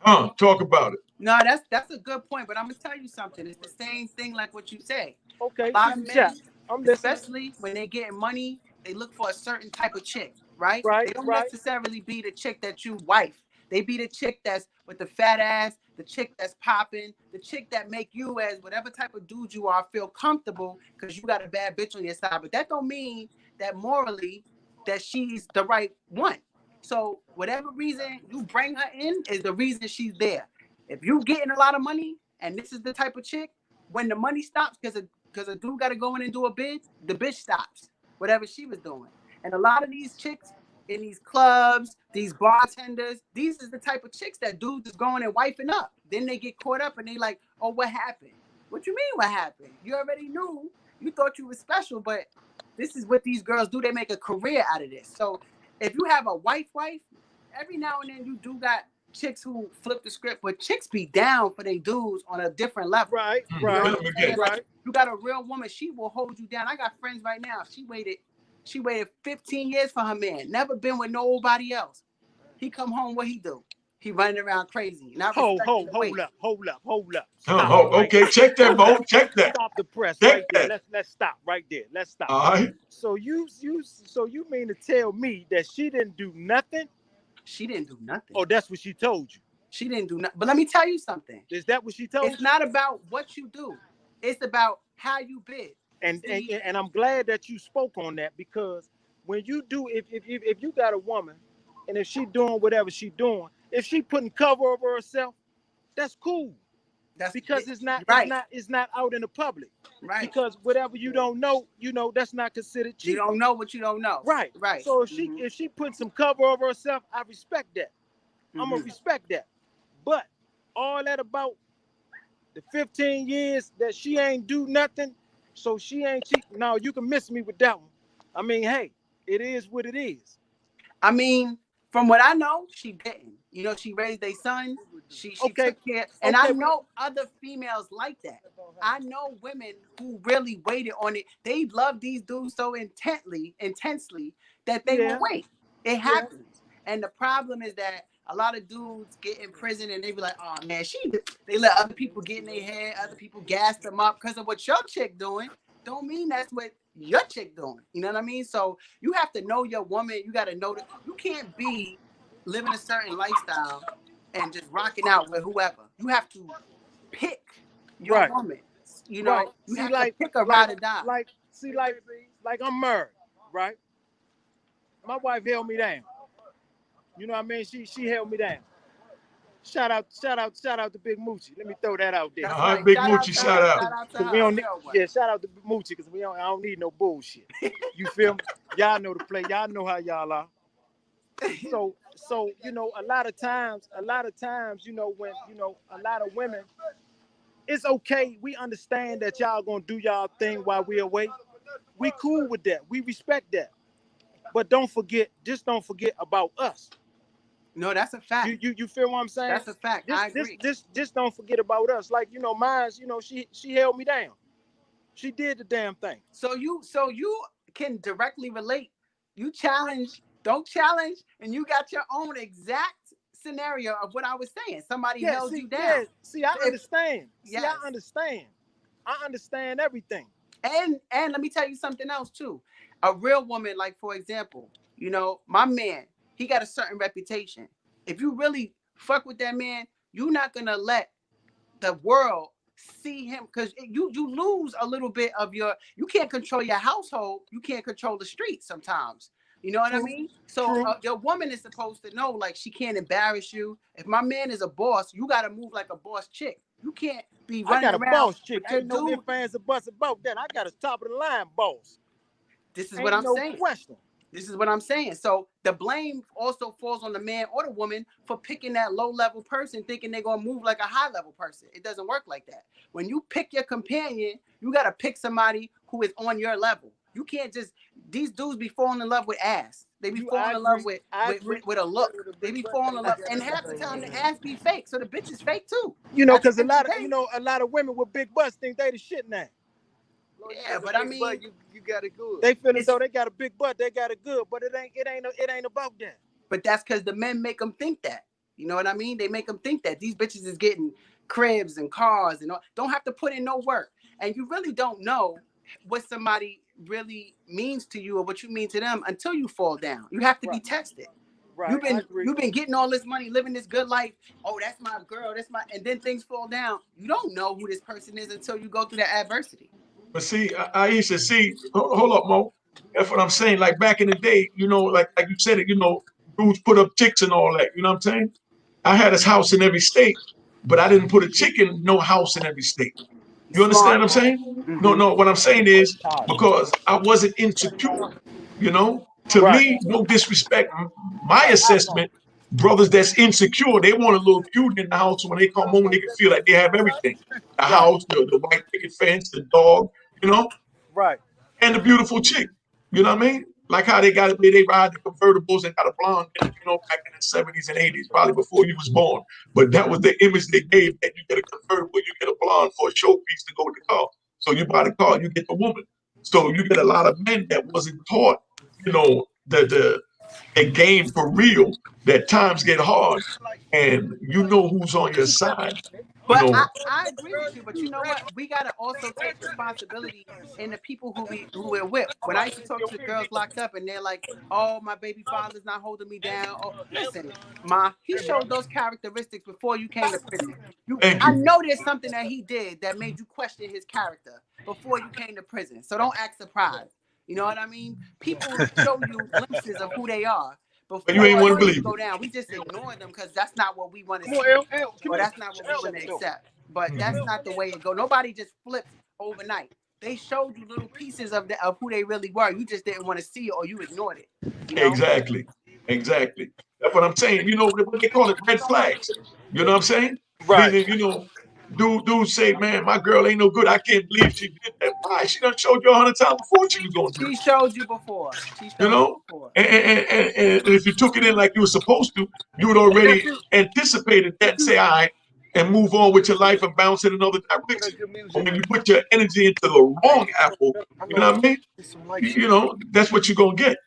Talk about it. No, that's a good point. But I'm gonna tell you something. It's the same thing like what you say. Okay, A lot shoot of the shot. men, I'm listening. especially when they getting money, they look for a certain type of chick, right? Right, They don't right. necessarily be the chick that you wife. They be the chick that's with the fat ass, the chick that's popping, the chick that make you, as whatever type of dude you are, feel comfortable because you got a bad bitch on your side. But that don't mean that morally that she's the right one. So whatever reason you bring her in is the reason she's there. If you getting a lot of money and this is the type of chick, when the money stops because a dude got to go in and do a bid, the bitch stops whatever she was doing. And a lot of these chicks in these clubs, these bartenders, these is the type of chicks that dudes is going and wifing up. Then they get caught up and they like, oh, what happened? What you mean what happened? You already knew. You thought you was special, but this is what these girls do. They make a career out of this. So if you have a wife, every now and then you do got chicks who flip the script, but chicks be down for their dudes on a different level. Right, You know right, what I'm saying? right. Like, you got a real woman, she will hold you down. I got friends right now. She waited 15 years for her man. Never been with nobody else. He come home, what he do? He running around crazy, not respecting the wait. Hold up. Stop Okay, check that, Bo. Check that. Stop the press Check right there. that. Let's stop right there. Let's stop. All right. So you mean to tell me that she didn't do nothing? She didn't do nothing. Oh, that's what she told you. She didn't do nothing. But let me tell you something. Is that what she told you? It's not about what you do. It's about how you bid. And I'm glad that you spoke on that, because when you do, if you got a woman, and if she doing whatever she doing, if she putting cover over herself, that's cool. That's because it's not right. it's not out in the public. Right. Because whatever you don't know, that's not considered cheap. You don't know what you don't know. Right. Right. So if she put some cover over herself, I respect that. I'm gonna respect that. But all that about the 15 years that she ain't do nothing, so she ain't cheap. No, you can miss me with that one. I mean, hey, it is what it is. I mean, from what I know, she didn't. She raised a son. She took care. And I know other females like that. I know women who really waited on it. They love these dudes so intensely that they will wait. It happens. And the problem is that a lot of dudes get in prison and they be like, oh man, they let other people get in their head, other people gas them up because of what your chick doing. Don't mean that's what your chick doing. You know what I mean? So you have to know your woman. You got to know that you can't be living a certain lifestyle and just rocking out with whoever. You have to pick your woman. You have to pick a ride or die. Like I'm married, right? My wife held me down. You know what I mean? She held me down. Shout out to Big Moochie. Let me throw that out there. Right. Big Moochie, shout out. Shout out to Moochie, because I don't need no bullshit. You feel me? Y'all know the play. Y'all know how y'all are. So a lot of times, when a lot of women, it's okay. We understand that y'all gonna do y'all thing while we away. We cool with that. We respect that. But don't forget about us. No, that's a fact. You feel what I'm saying? That's a fact. I agree. Just don't forget about us. Like, mine, she held me down. She did the damn thing. So you can directly relate. Don't challenge, and you got your own exact scenario of what I was saying. Somebody held you down. Yeah. See, I understand. Yes. See, I understand. I understand everything. And let me tell you something else too. A real woman, like for example, my man, he got a certain reputation. If you really fuck with that man, you're not gonna let the world see him, because you lose a little bit of you can't control your household. You can't control the streets sometimes. You know what I mean? So your woman is supposed to know, like, she can't embarrass you. If my man is a boss, you got to move like a boss chick. You can't be running around. I got a boss chick. Ain't no ifs, ands, or buts about that. I got a top of the line boss. This is what I'm saying. Question. This is what I'm saying. So the blame also falls on the man or the woman for picking that low-level person, thinking they're going to move like a high-level person. It doesn't work like that. When you pick your companion, you got to pick somebody who is on your level. You can't these dudes be falling in love with ass. They be I falling in love agree. I agree. with a look. They be falling in love, and half the time the ass be fake, so the bitch is fake too. You know, At the because end of the day, a lot of women with big butts think they the shit now. yeah, but I mean, you got it good. They feel as it's though they got a big butt, they got it good, but it ain't about that. but that's because the men make them think that. You know what I mean? They make them think that these bitches is getting cribs and cars and all, don't have to put in no work, and you really don't know what somebody really means to you or what you mean to them until you fall down. You have to be tested. Right, I agree. You've been getting all this money, living this good life. Oh, that's my girl. That's my, and then things fall down. You don't know who this person is until you go through that adversity. But see, Aisha, see, hold up, Mo. That's what I'm saying. Like back in the day, like you said it, dudes put up chicks and all that. You know what I'm saying? I had a house in every state, but I didn't put a chick in no house in every state. You understand Smart. what I'm saying? No, Mm-hmm. no. What I'm saying is because I wasn't insecure. To Right. me, no disrespect. My assessment, brothers that's insecure, they want a little cute in the house. So when they come home, they can feel like they have everything: the Right. house, the white picket fence, the dog. You know, Right. and a beautiful chick. You know what I mean? Like how they got it, they ride the convertibles and got a blonde in it, back in the 70s and 80s, probably before you was born. But that was the image they gave that you get a convertible, you get a blonde for a showpiece to go with the car. So you buy the car, you get the woman. So you get a lot of men that wasn't taught, the game for real, that times get hard and you know who's on your side. You But know, I agree with you. But you know what? We gotta also take responsibility in the people who we're with. When I used to talk to girls locked up and they're like, "Oh, my baby father's not holding me down." Oh, listen, ma, he showed those characteristics before you came to prison. thank I you. know there's something that he did that made you question his character before you came to prison. So don't act surprised. You know what I mean? People show you glimpses of who they are But you ain't before want to things believe it. go down. We just ignore them because that's not what we want to Come on, see. Come Or here. that's not what we want to accept. But that's Mhm. not the way it go. Nobody just flips overnight. They showed you little pieces of who they really were. You just didn't want to see it or you ignored it. You know? Exactly. Exactly. That's what I'm saying. What they call it, red flags. You know what I'm saying? Right. Meaning, dudes say, man, my girl ain't no good. I can't believe she did that. Why? She done showed you 100 times before she was going to do She it. showed you before. She You showed you know? before. And if you took it in like you were supposed to, you would already anticipated that and say, all right, and move on with your life and bounce in another direction. But when you put your energy into the wrong apple, you know what I mean? That's what you're going to get.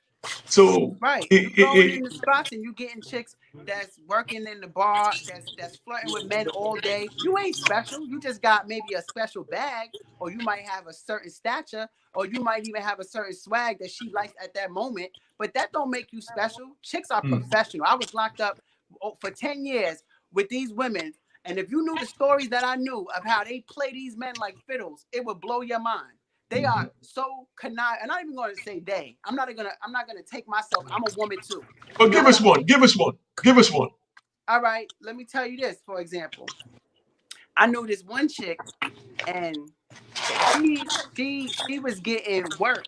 So, Right. You going in the spots and you getting chicks that's working in the bar, that's flirting with men all day. You ain't special. You just got maybe a special bag, or you might have a certain stature, or you might even have a certain swag that she likes at that moment. But that don't make you special. Chicks are mm, professional. I was locked up for 10 years with these women. And if you knew the stories that I knew of how they play these men like fiddles, it would blow your mind. They are mhm. so conniving. I'm not even going to say they. I'm not gonna take myself. I'm a woman too. But You know give what us I one. mean? Give us one. Give us one. All right. Let me tell you this. For example, I knew this one chick, and she was getting work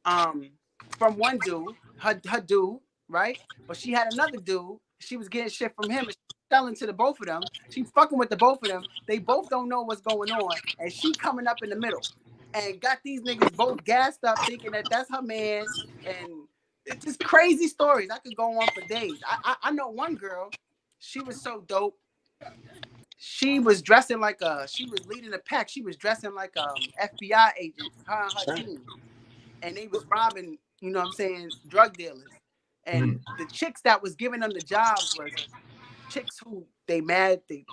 um from one dude, her dude, right? But she had another dude. She was getting shit from him. And she selling to the both of them. She fucking with the both of them. They both don't know what's going on, and she coming up in the middle, and got these niggas both gassed up, thinking that that's her man, and it's just crazy stories. I could go on for days. I know one girl. She was so dope. She was dressing like she was leading a pack. She was dressing like FBI agent, her and her team, and they was robbing, you know what I'm saying, drug dealers. And Mm, the chicks that was giving them the jobs was chicks who they mad, they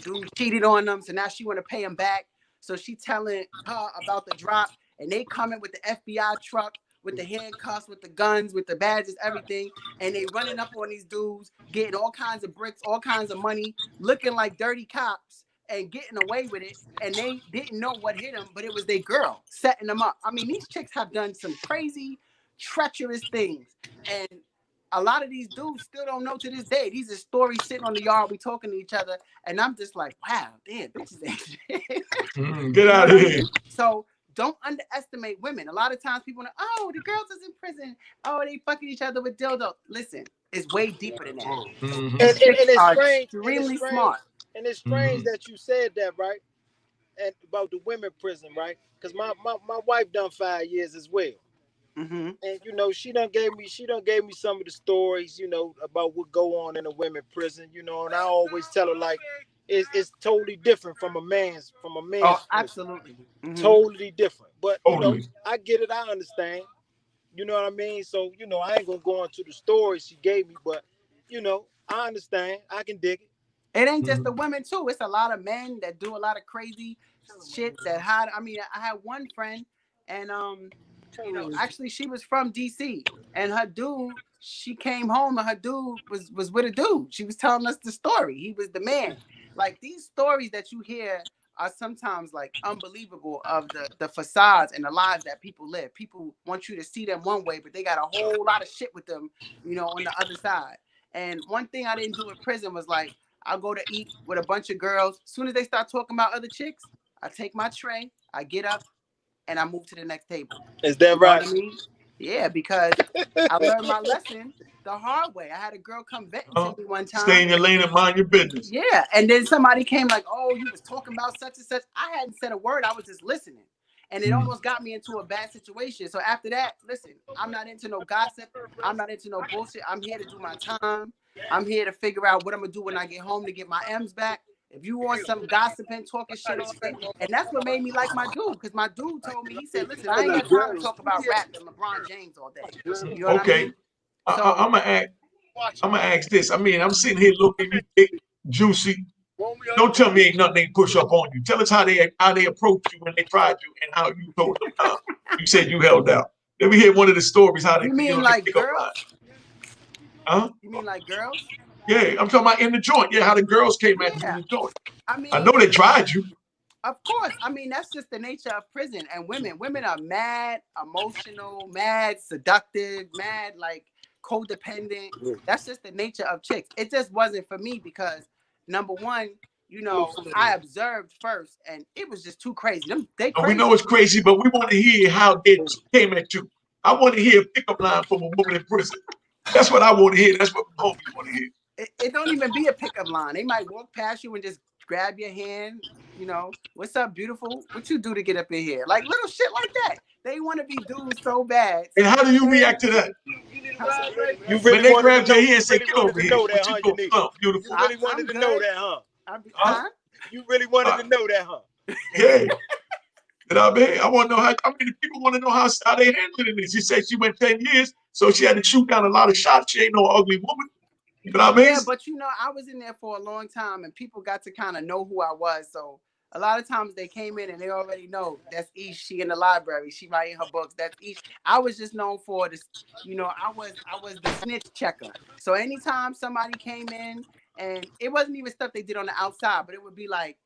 dude cheated on them, so now she want to pay him back. So she telling her about the drop, and they coming with the FBI truck, with the handcuffs, with the guns, with the badges, everything, and they running up on these dudes, getting all kinds of bricks, all kinds of money, looking like dirty cops and getting away with it. And they didn't know what hit them, but it was their girl setting them up. I mean, these chicks have done some crazy, treacherous things, and a lot of these dudes still don't know to this day. These are stories sitting on the yard. We talking to each other, and I'm just like, wow, damn, bitches ain't shit. get You know out what of I here. mean? So don't underestimate women. A lot of times people are, oh, the girls is in prison. Oh, they fucking each other with dildo. Listen, it's way deeper than that. Hmm. These chicks And it's are strange, extremely smart. Hmm. that you said that, right? And about the women prison, right? Because my wife done 5 years as well. Mm-hmm. And you know, she done gave me some of the stories, you know, about what go on in a women prison, you know, and I always tell her like it's totally different from a Oh, man's prison. absolutely. Mm-hmm. Totally different. But you know, Totally. I get it, I understand. You know what I mean? So, you know, I ain't gonna go into the stories she gave me, but you know, I understand. I can dig it. It ain't just the Mm. women too. It's a lot of men that do a lot of crazy shit that hide. I mean, I had one friend, and actually she was from DC, and her dude, she came home and her dude was with a dude. She was telling us the story. He was the man. Like these stories that you hear are sometimes like unbelievable of the facades and the lives that people live. People want you to see them one way, but they got a whole lot of shit with them, on the other side. And one thing I didn't do in prison was like I'll go to eat with a bunch of girls. As soon as they start talking about other chicks, I take my tray, I get up, and I move to the next table. Is that You know right? what I mean? Yeah, because I learned my lesson the hard way. I had a girl come venting to me one Stay time. in your lane and mind your business. Yeah, and then somebody came like, "Oh, you was talking about such and such." I hadn't said a word. I was just listening, and it Mm. almost got me into a bad situation. So after that, listen, I'm not into no gossip. I'm not into no bullshit. I'm here to do my time. I'm here to figure out what I'm gonna do when I get home to get my M's back. If you want some gossiping, talking shit all day, and that's what made me like my dude, because my dude told me, he said, "Listen, I ain't got time to talk about rap and LeBron James all day." You know what I Okay. mean? So I'm gonna ask. I'm gonna ask this. I mean, I'm sitting here looking you thick, juicy. Don't tell me ain't nothing they push up on you. Tell us how they approached you when they tried you and how you told them. You said you held out. Let me hear one of the stories how they you mean they like pick up line. girls? Huh? You mean like girls? Yeah, I'm talking about in the joint. Yeah, how the girls came at you in Yeah. the joint. I I know mean, they tried you. of course. I mean, that's just the nature of prison and women. Women are mad, emotional, mad, seductive, mad, like codependent. That's just the nature of chicks. It just wasn't for me because number one, I observed first and it was just too crazy. They And we know crazy. it's crazy, but we want to hear how they came at you. I want to hear a pickup line from a woman in prison. That's what I want to hear. That's what my homies want to hear. It don't even be a pickup line. They might walk past you and just grab your hand. What's up, beautiful? What you do to get up in here? Like little shit like that. They want to be dudes so bad. And So how do you they, react to that? You When really they wanted to grabbed your know. hand You and said, really "Get wanted over to here. know that, What you huh, doing, Unique? You beautiful?" really wanted I'm to know good. that, huh? Huh? You really wanted to know that, huh? Yeah. You know what I mean? I want to know how. I mean, people want to know how they handling it. She said she went 10 years, so she had to shoot down a lot of shots. She ain't no ugly woman. You know what I mean? Yeah, but I was in there for a long time, and people got to kind of know who I was. So a lot of times they came in and they already know that's Ish. She in the library. She writing her books. That's Ish. I was just known for this. I was the snitch checker. So anytime somebody came in, and it wasn't even stuff they did on the outside, but it would be like,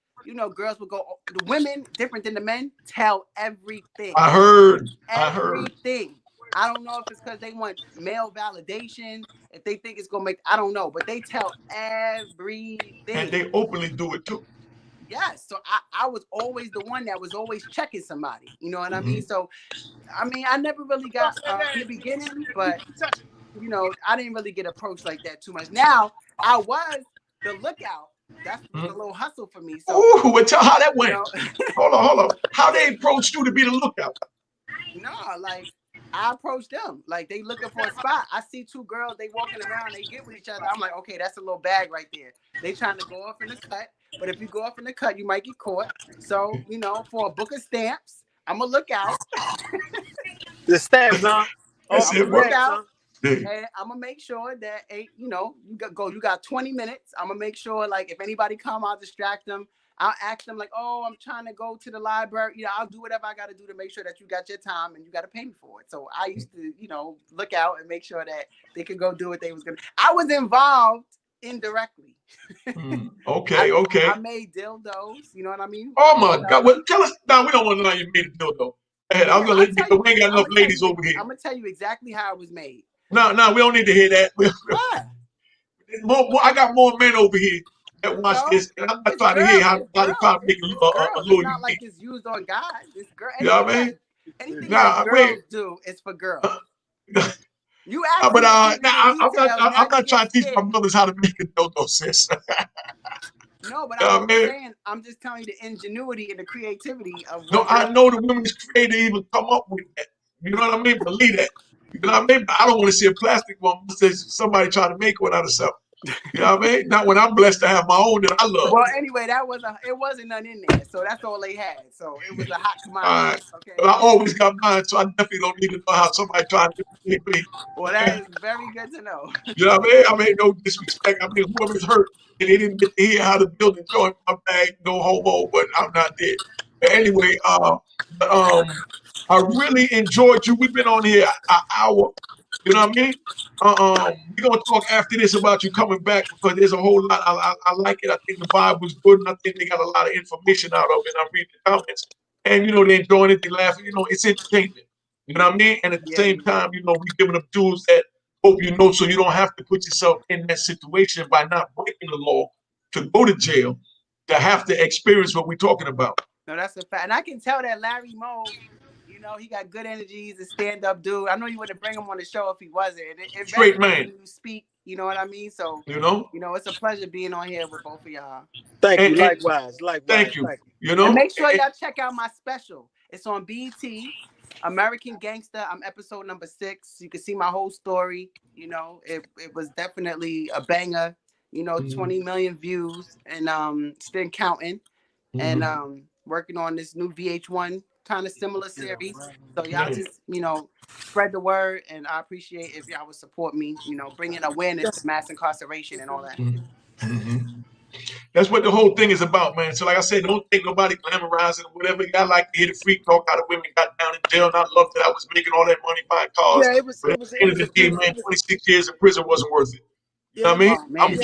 girls would go. The women, different than the men, tell everything. I heard. I heard. Everything. I don't know if it's because they want male validation, if they think it's gonna make, I don't know, but they tell And everything. they openly do it too. Yes. So I was always the one that was always checking somebody. You know what I mean? Mm-hmm. So I mean, I never really got in the beginning, but I didn't really get approached like that too much. Now I was the lookout. That was a Mm-hmm. little hustle for me. So Ooh, well, tell how that you went. know, Hold on. How they approached you to be the lookout? no, like I approach them. Like they looking for a spot. I see two girls, they walking around, they get with each other. I'm like, okay, that's a little bag right there. They trying to go off in the cut. But if you go off in the cut, you might get caught. So, for a book of stamps, I'm gonna look out. The stamps, huh? That's Off I'm the it, gonna look bro. stamps, out huh? Yeah. and I'm gonna make sure that you got 20 minutes. I'm gonna make sure like if anybody come, I'll distract them. I'll ask them like, oh, I'm trying to go to the library. I'll do whatever I got to do to make sure that you got your time and you got to pay me for it. So I used to, look out and make sure that they could go do what they was gonna. I was involved indirectly. Okay, okay. I made dildos. You know what I mean? Oh my God. Well, tell us. No, we don't want to know how you made it though. Go ahead. I'm Yeah, gonna I'll let you tell go. you. We ain't got I'm enough gonna tell ladies you. over here. I'm gonna tell you exactly how it was made. No, we don't need to hear that. Why? I got more men over here that watch No, this, and I'm not trying to hear how they try to make it It's a girls. It's little not like unique. it's used on guys. It's girl. You know what I mean? Anything that Nah, girls wait. do is for girls. Uh, You nah, asked but me to give you the details. Now I'm you not getting trying to teach my scared. brothers how to make a dodo, sis. No, but You I'm know what I just mean? saying. I'm just telling you the ingenuity and the creativity of No, what I girls. know the women's creative even come up with that. You know what I mean? Believe that. You know what I mean? But I don't want to see a plastic one unless somebody trying to make one out of something. You know what I mean? Not when I'm blessed to have my own that I love. Well, anyway, it wasn't none in there, so that's all they had. So it was a hot commodity. All right. Okay. But I always got mine, so I definitely don't need to know how somebody trying to make me. Well, that is very good to know. You know what I mean? I mean, no disrespect. I mean, whoever's hurt and they didn't get to hear how the building joined my bag, no homo, but I'm not dead. But anyway, I really enjoyed you. We've been on here an hour. You know what I mean? We're gonna talk after this about you coming back because there's a whole lot. I like it. I think the vibe was good, and I think they got a lot of information out of it. I read the comments, and you know they enjoying it, they laughing. You know, it's entertainment. You know what I mean? And at the same time, you know, we giving them tools that hope you know, so you don't have to put yourself in that situation by not breaking the law to go to jail to have to experience what we're talking about. No, that's a fact, and I can tell that Larry Moe. You know, he got good energy. He's a stand-up dude. I know you wouldn't bring him on the show if he wasn't. It Straight man. When you speak, you know what I mean? So, you know, it's a pleasure being on here with both of y'all. Thank you. Likewise. Thank you. You know, and make sure y'all check out my special. It's on BT, American Gangster. I'm episode number 6. You can see my whole story. You know, it was definitely a banger. You know, 20 million views and still counting. And working on this new VH1 kind of similar series. So y'all just, spread the word, and I appreciate if y'all would support me, bringing awareness to mass incarceration and all that. That's what the whole thing is about, man. So like I said, don't think nobody glamorizing or whatever. I like to hear the freak talk how the women got down in jail, and I loved that I was making all that money buying cars. Yeah, but at the end of the day, man, 26 years in prison wasn't worth it. You know what I mean? I'm keep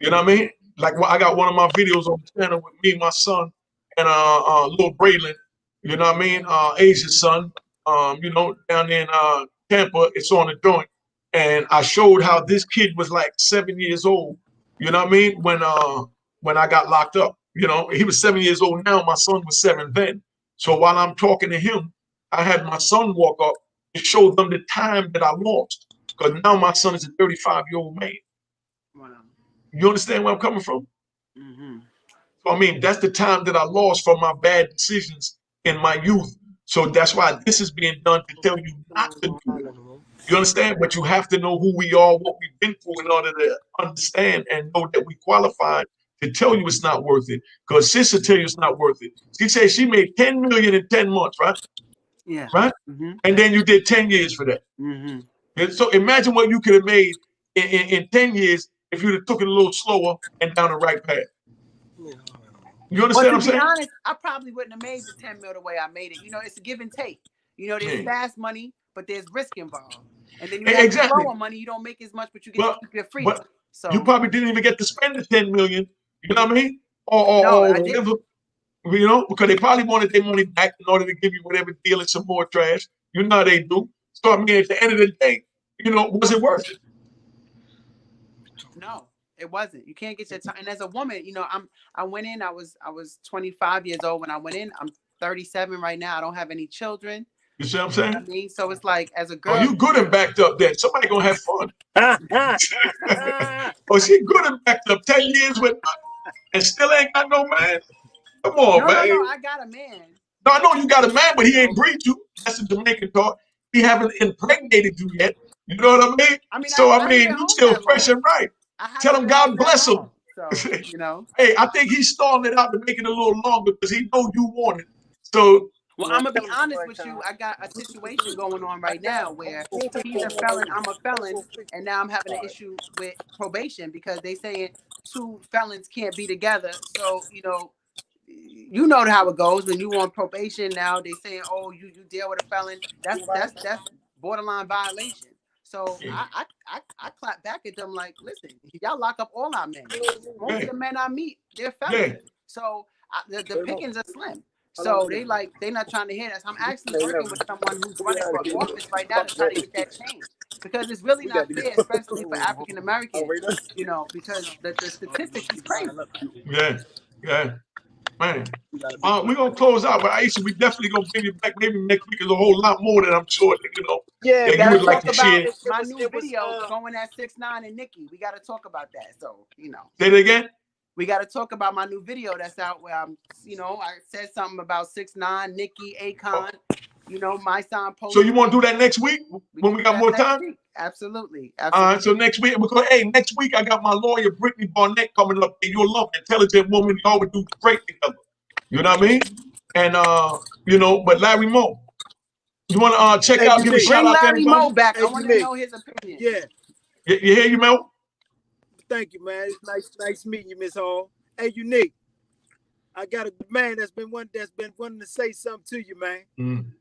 You know what I mean? Like I got one of my videos on the channel with me, my son, and little Braylon. You know what I mean? Asia's son. Down in Tampa, it's on the joint, and I showed how this kid was like 7 years old. You know what I mean? When I got locked up, he was 7 years old now. My son was 7 then. So while I'm talking to him, I had my son walk up to show them the time that I lost, because now my son is a 35-year-old man. Wow. You understand where I'm coming from? So I mean, that's the time that I lost from my bad decisions in my youth. So that's why this is being done to tell you not to do it. You understand? But you have to know who we are, what we've been through in order to understand and know that we qualified to tell you it's not worth it. Because sister tell you it's not worth it. She said she made 10 million in 10 months, right? Yeah. Right? And then you did 10 years for that. And so imagine what you could have made in 10 years if you'd have took it a little slower and down the right path. You understand what I'm saying? To be honest, I probably wouldn't have made the 10 mil the way I made it. It's a give and take. There's fast money, but there's risk involved. And then you have slower money, you don't make as much, but you get to keep your freedom. So you probably didn't even get to spend the 10 million. You know what I mean? No, I didn't. Because they probably wanted their money back in order to give you whatever deal and some more trash. You know how they do. So I mean, at the end of the day, was it worth it? No. It wasn't. You can't get your time. And as a woman, I went in. I was 25 years old when I went in. I'm 37 right now. I don't have any children. You see what I'm saying? I mean, so it's like as a girl. Oh, you good and backed up then. Somebody gonna have fun. Oh, she good and backed up 10 years with and still ain't got no man. Come on, man. No, I got a man. No, I know you got a man, but he ain't breed you. That's a Jamaican talk. He haven't impregnated you yet. You know what I mean? So I mean, you still fresh and right. Tell him God bless him. So, Hey, I think he's stalling it out to make it a little longer because he know you want it. So, well, I'm gonna be honest with you. I got a situation going on right now where he's a felon, I'm a felon, and now I'm having an issue with probation because they saying 2 felons can't be together. So, you know how it goes when you on probation. Now they saying, oh, you deal with a felon. That's borderline violation. So I clap back at them like, listen, y'all lock up all our men. Most of the men I meet, they're felons. So the pickings are slim. So they not trying to hear that. So I'm actually working with someone who's running for office right now to try to get that changed. Because it's really not fair, especially for African Americans, because the statistics is crazy. Yeah. Man, we're going to close out, but Aisha, we definitely going to bring you back. Maybe next week is a whole lot more that I'm sure that, that you would like to share. My new video going at 6ix9ine and Nicki. We got to talk about that. So, Say it again? We got to talk about my new video that's out where I'm, I said something about 6ix9ine, Nicki, Akon. you know, my sign post. So you want to do that next week when we got more time? Week. Absolutely. All right, so next week, because hey, next week I got my lawyer Brittany Barnett coming up. And you'll love intelligent woman. You always do great together. You know what I mean? And you know, but Larry Moe, you want to check out, give a shout out to Larry anybody? Moe back. I want to know his opinion. Yeah. You hear you, Mel? Thank you, man. It's nice meeting you, Miss Hall. Hey, Unique. I got a man that's been wanting to say something to you, man.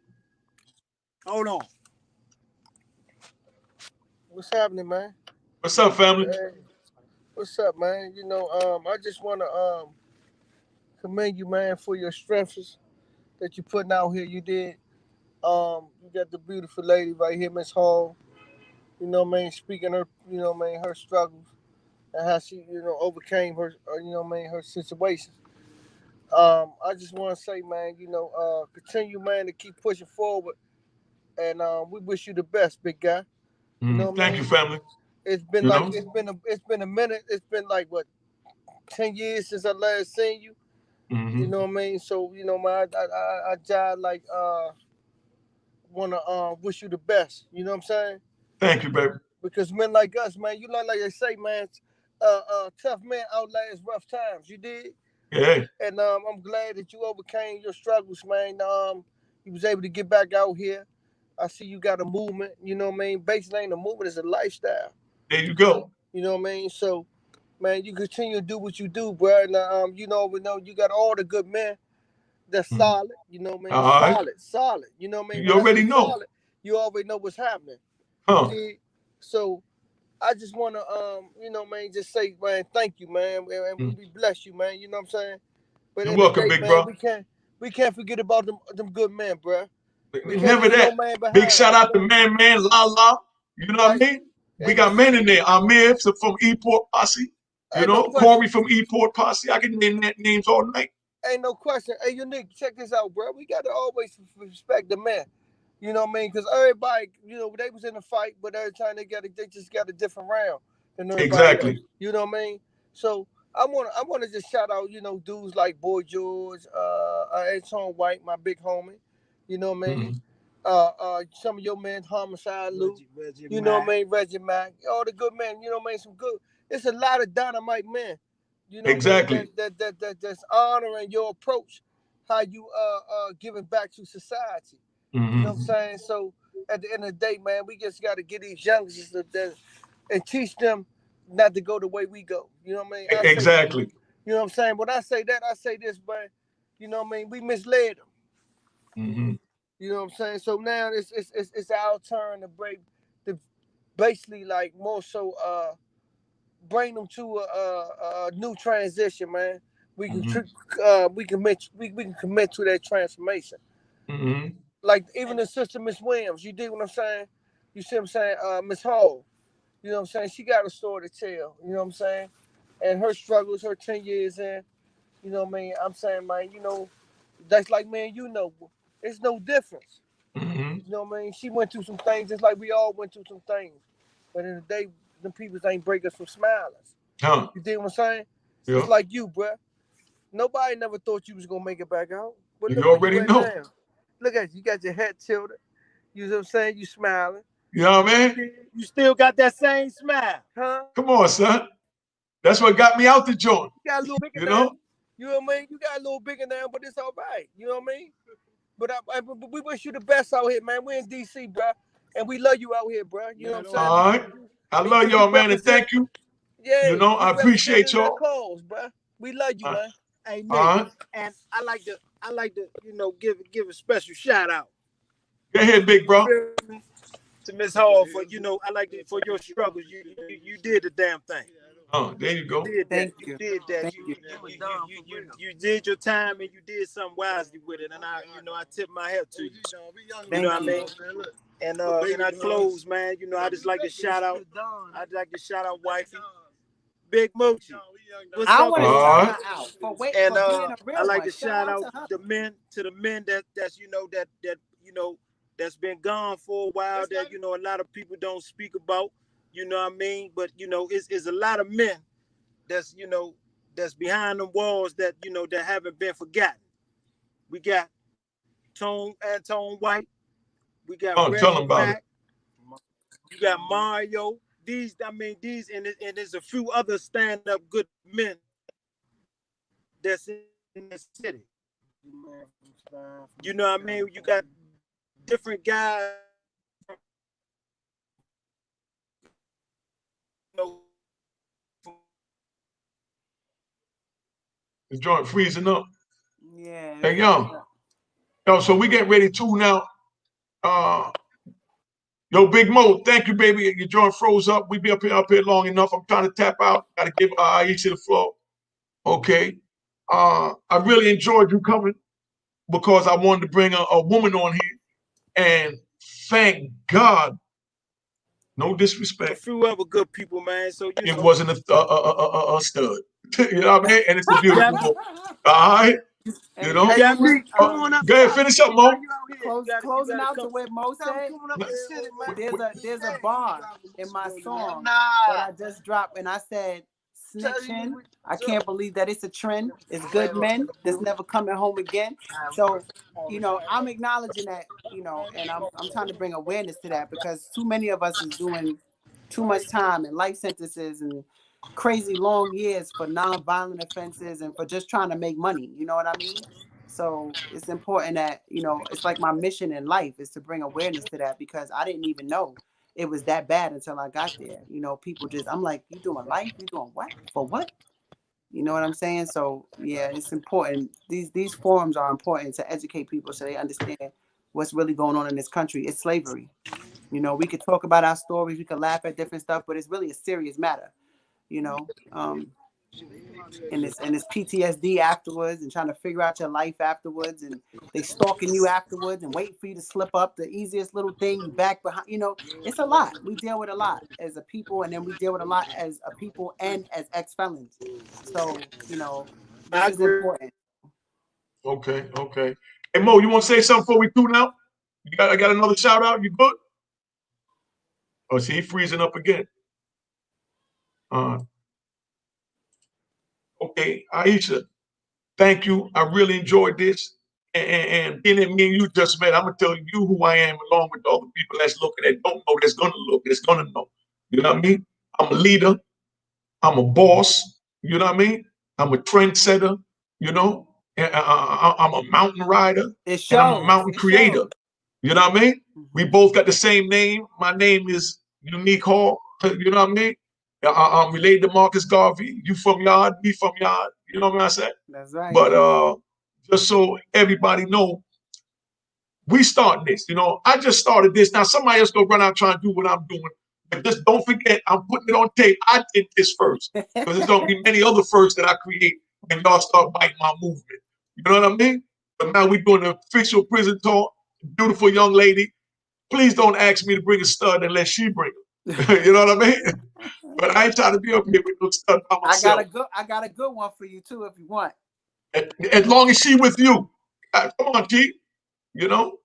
Hold on. What's happening, man? What's up, family? Hey, what's up, man? You know, I just want to commend you, man, for your strengths that you're putting out here. You did. You got the beautiful lady right here, Miss Hall. You know, man, speaking her, you know, man, her struggles and how she, you know, overcame her, you know, man, her situations. I just want to say, man, you know, continue, man, to keep pushing forward, and we wish you the best, big guy. You know, Thank you, family. It's been you like know? it's been a minute. It's been like what 10 years since I last seen you. You know what I mean? So you know, man, I just like wanna wish you the best. You know what I'm saying? Thank you, baby. Because men like us, man, you know, like they say, man, tough men outlast rough times. You did. Yeah. And I'm glad that you overcame your struggles, man. You was able to get back out here. I see you got a movement. You know what I mean? Basically, ain't a movement; it's a lifestyle. There you go. You know what I mean? So, man, you continue to do what you do, bro. And you know, we know you got all the good men that's solid. You know what I mean? Solid. You know what I mean? You already know. Solid, you already know what's happening. Huh. So, I just want to, you know, man, just say, man, thank you, man, and we bless you, man. You know what I'm saying? But you're welcome, big bro. We can't forget about them good men, bro. Never that. No big shout out to Man, La. You know what I mean? We got men in there. Amir from Eport Posse. You know, Corey from Eport Posse. I can name names all night. Ain't no question. Hey, Unique, check this out, bro. We got to always respect the man. You know what I mean? Because everybody, you know, they was in a fight, but every time they just got a different round than everybody else. You know what I mean? So I want to just shout out, you know, dudes like Boy George, Anton White, my big homie. You know what I mean? Some of your men, Homicide Lou. You know what I mean? Reggie Mack. All the good men. You know what I mean? Some good. It's a lot of dynamite men. You know exactly. That's honoring your approach, how you giving back to society. You know what I'm saying? So at the end of the day, man, we just got to get these youngsters and teach them not to go the way we go. You know what I mean? Exactly. You know what I'm saying? When I say that, I say this, man. You know what I mean? We misled them. You know what I'm saying? So now it's our turn to break, to basically like more so bring them to a new transition, man. We can we can commit to that transformation. Like even the sister Miss Williams, you dig what I'm saying? You see what I'm saying? Miss Hall, you know what I'm saying? She got a story to tell. You know what I'm saying? And her struggles, her 10 years in. You know what I mean? I'm saying, man, you know, that's like, man, you know, it's no difference. You know what I mean? She went through some things just like we all went through some things. But in the day, them people ain't break us from smiling. You dig what I'm saying? Yeah. It's like you, bruh. Nobody never thought you was going to make it back out. But you already know. Now. Look at you. You got your head tilted. You know what I'm saying? You smiling. You know what I mean? You still got that same smile. Huh? Come on, son. That's what got me out the joint. You got a little bigger now. You know what I mean? You got a little bigger now, but it's all right. You know what I mean? But we wish you the best out here, man. We're in D.C., bro. And we love you out here, bro. You know what I'm saying? All right. I love y'all, man, and thank you. Yeah. You know, I appreciate y'all. Calls, bro. We love you, man. Hey, Nick, and I like to, you know, give a special shout out. Go ahead, big bro. To Miss Hall for, you know, I like it for your struggles. You did the damn thing. Oh, there you go. You did that. You did your time and you did something wisely with it. And I tip my hat to you. You know what I mean? And I close, man. You know, I just like to shout out. I'd like to shout out wifey, Big Moochie. I want to shout her out for waiting. And I like to shout out the men that's that's been gone for a while. That a lot of people don't speak about. You know what I mean? But it's a lot of men that's that's behind the walls that that haven't been forgotten. We got Anton White, We got tell them Reggie about Mack. You got Mario. These, and there's a few other stand-up good men that's in the city. You know what I mean? You got different guys. You know, The joint freezing up. Yeah. Hey, yo, so we get ready to now. Yo, Big Mo, thank you, baby. Your joint froze up. We be up here long enough. I'm trying to tap out. Got to give Aisha the floor. Okay. I really enjoyed you coming because I wanted to bring a woman on here. And thank God, no disrespect, a few other good people, man. So you it know, wasn't a stud. You know what I mean? And it's a beautiful woman. All right. You know? you got me. Come on up. Go ahead, finish up, Mo. Closing out to what Mo said. There's a bar in my song that I just dropped, and I said, snitching. I can't believe that it's a trend. It's good men that's never coming home again. So, you know, I'm acknowledging that, you know, and I'm trying to bring awareness to that because too many of us is doing too much time and life sentences and crazy long years for non-violent offenses and for just trying to make money. You know what I mean? So it's important that, you know, it's like my mission in life is to bring awareness to that because I didn't even know it was that bad until I got there. You know, people just, I'm like, you doing life? You doing what? For what? You know what I'm saying? So yeah, it's important. These forums are important to educate people so they understand what's really going on in this country. It's slavery. You know, we could talk about our stories, we could laugh at different stuff, but it's really a serious matter. You know, and it's PTSD afterwards, and trying to figure out your life afterwards, and they stalking you afterwards, and waiting for you to slip up. The easiest little thing, you back behind. You know, it's a lot. We deal with a lot as a people, and then we deal with a lot as a people and as ex-felons. So you know, this is important. Okay. Hey, Mo, you want to say something before we do now? I got another shout out. You good? Oh, see, he freezing up again. Okay, Aisha, thank you. I really enjoyed this. And being that me and you just met, I'm gonna tell you who I am, along with all the people that's looking that don't know, that's gonna look, that's gonna know. You know what I mean? I'm a leader. I'm a boss. You know what I mean? I'm a trendsetter. You know, I'm a mountain rider, It and I'm a shows. mountain creator. You know what I mean? We both got the same name. My name is Unique Hall. You know what I mean? I'm related to Marcus Garvey. You from Yard, me from Yard. You know what I'm saying? That's right. But just so everybody know, we start this. You know, I just started this. Now somebody else gonna run out trying to do what I'm doing. But just don't forget, I'm putting it on tape. I did this first. Because there's gonna be many other firsts that I create when y'all start biting my movement. You know what I mean? But now we're doing an official prison talk. Beautiful young lady. Please don't ask me to bring a stud unless she bring her. You know what I mean? But I ain't trying to be up here with no stud by myself. I got a good one for you too if you want. As long as she with you. Come on, G. You know?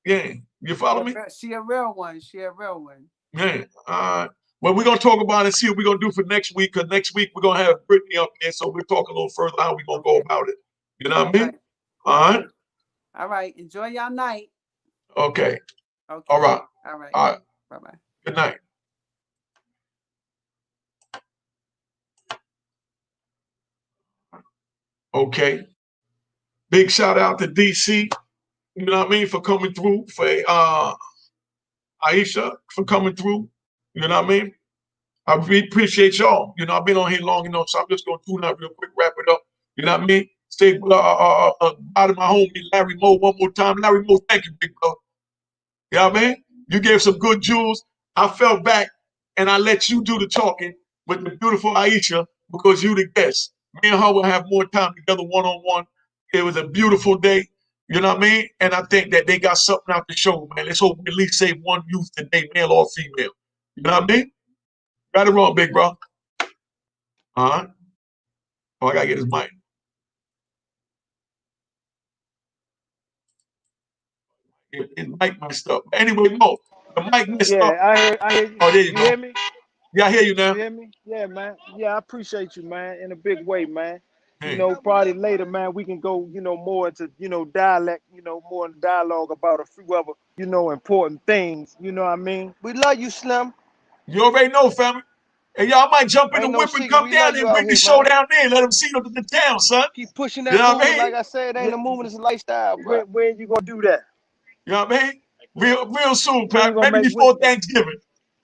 Yeah. You follow me? She a real one. She a real one. Yeah. Well, we're gonna talk about it and see what we're gonna do for next week. Cause next week we're gonna have Brittany up there, so we'll talk a little further how we're gonna go about it. You know what I mean? All right. All right. Enjoy your night. Okay. Okay. All right. All right. All right. Bye-bye. Good night. Okay. Big shout out to DC. You know what I mean, for coming through. For Aisha for coming through. You know what I mean? I really appreciate y'all. You know, I've been on here long enough, so I'm just gonna tune out real quick, wrap it up. You know what I mean? Say out of my homie Larry Moe one more time. Larry Moe, thank you, big bro. You know what I mean? You gave some good jewels. I fell back and I let you do the talking with the beautiful Aisha because you the guest. Me and her will have more time together one-on-one. It was a beautiful day. You know what I mean? And I think that they got something out to show, man. Let's hope we at least save one youth today, male or female. You know what I mean? Right or wrong, big bro? Oh, I gotta get his mic. His mic messed up. Anyway, no, the mic messed up. Yeah, I hear you. Oh, there you You go. hear me? Yeah, I hear you now. You hear me? Yeah, man. Yeah, I appreciate you, man, in a big way, man. You know, probably later, man, we can go, you know, more into, you know, dialect, you know, more in dialogue about a few other, you know, important things. You know what I mean? We love you, Slim. You already know, family. And y'all might jump in the Ain't no whip and secret. come We down love there you and out bring the here, show man. down there and let them see the town, son. Keep pushing You that know what I movement. mean? Like I said, it ain't a movement, it's a lifestyle, bro. When you gonna do that? You know what I mean? Real soon, When you Pat. gonna Maybe make before Thanksgiving.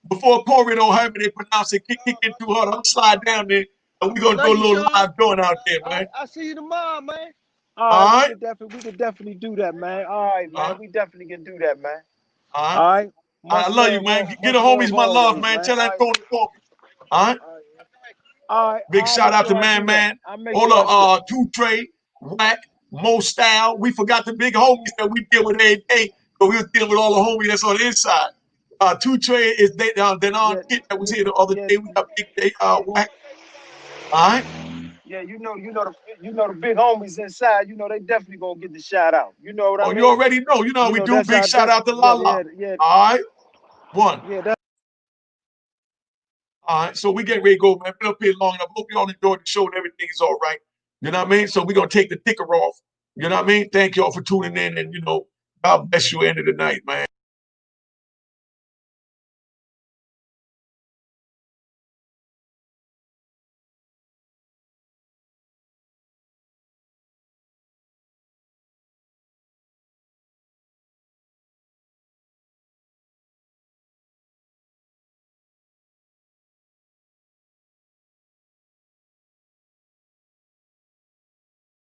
Before Corey don't have me, they pronounce it kick into her. I'm slide down there and we're gonna do Love a you, little Sean. live doing out there, All man. right, I'll see you tomorrow, man. All All right, right? we could definitely do that, man. All right, man. All right. We definitely can do that, man. All right. All right. I Much love you, love, man. Get the much love homies my love, always, man. man. Tell that Tony call me. All right. All right, Big I'll shout make out to sure I do that. Man. I'll make All sure I do that. the Two Trey, Whack, Mo Style. We forgot the big homies that we deal with every day, but we were dealing with all the homies that's on the inside. Two Trey is then on Kit that was here the other day. We got Big Day, Whack. All right. Yeah, you know the big homies inside. You know they definitely gonna get the shout out. You know what I Oh, mean? you already know. You know how You we know do. that's Big how shout that's out to Lala. yeah. All right. One. Yeah, All right, so we getting ready to go, man. Been up here long enough. Hope you all enjoyed the show and everything's all right. You know what I mean? So we're gonna take the ticker off. You know what I mean? Thank y'all for tuning in, and God bless you end of the night, man.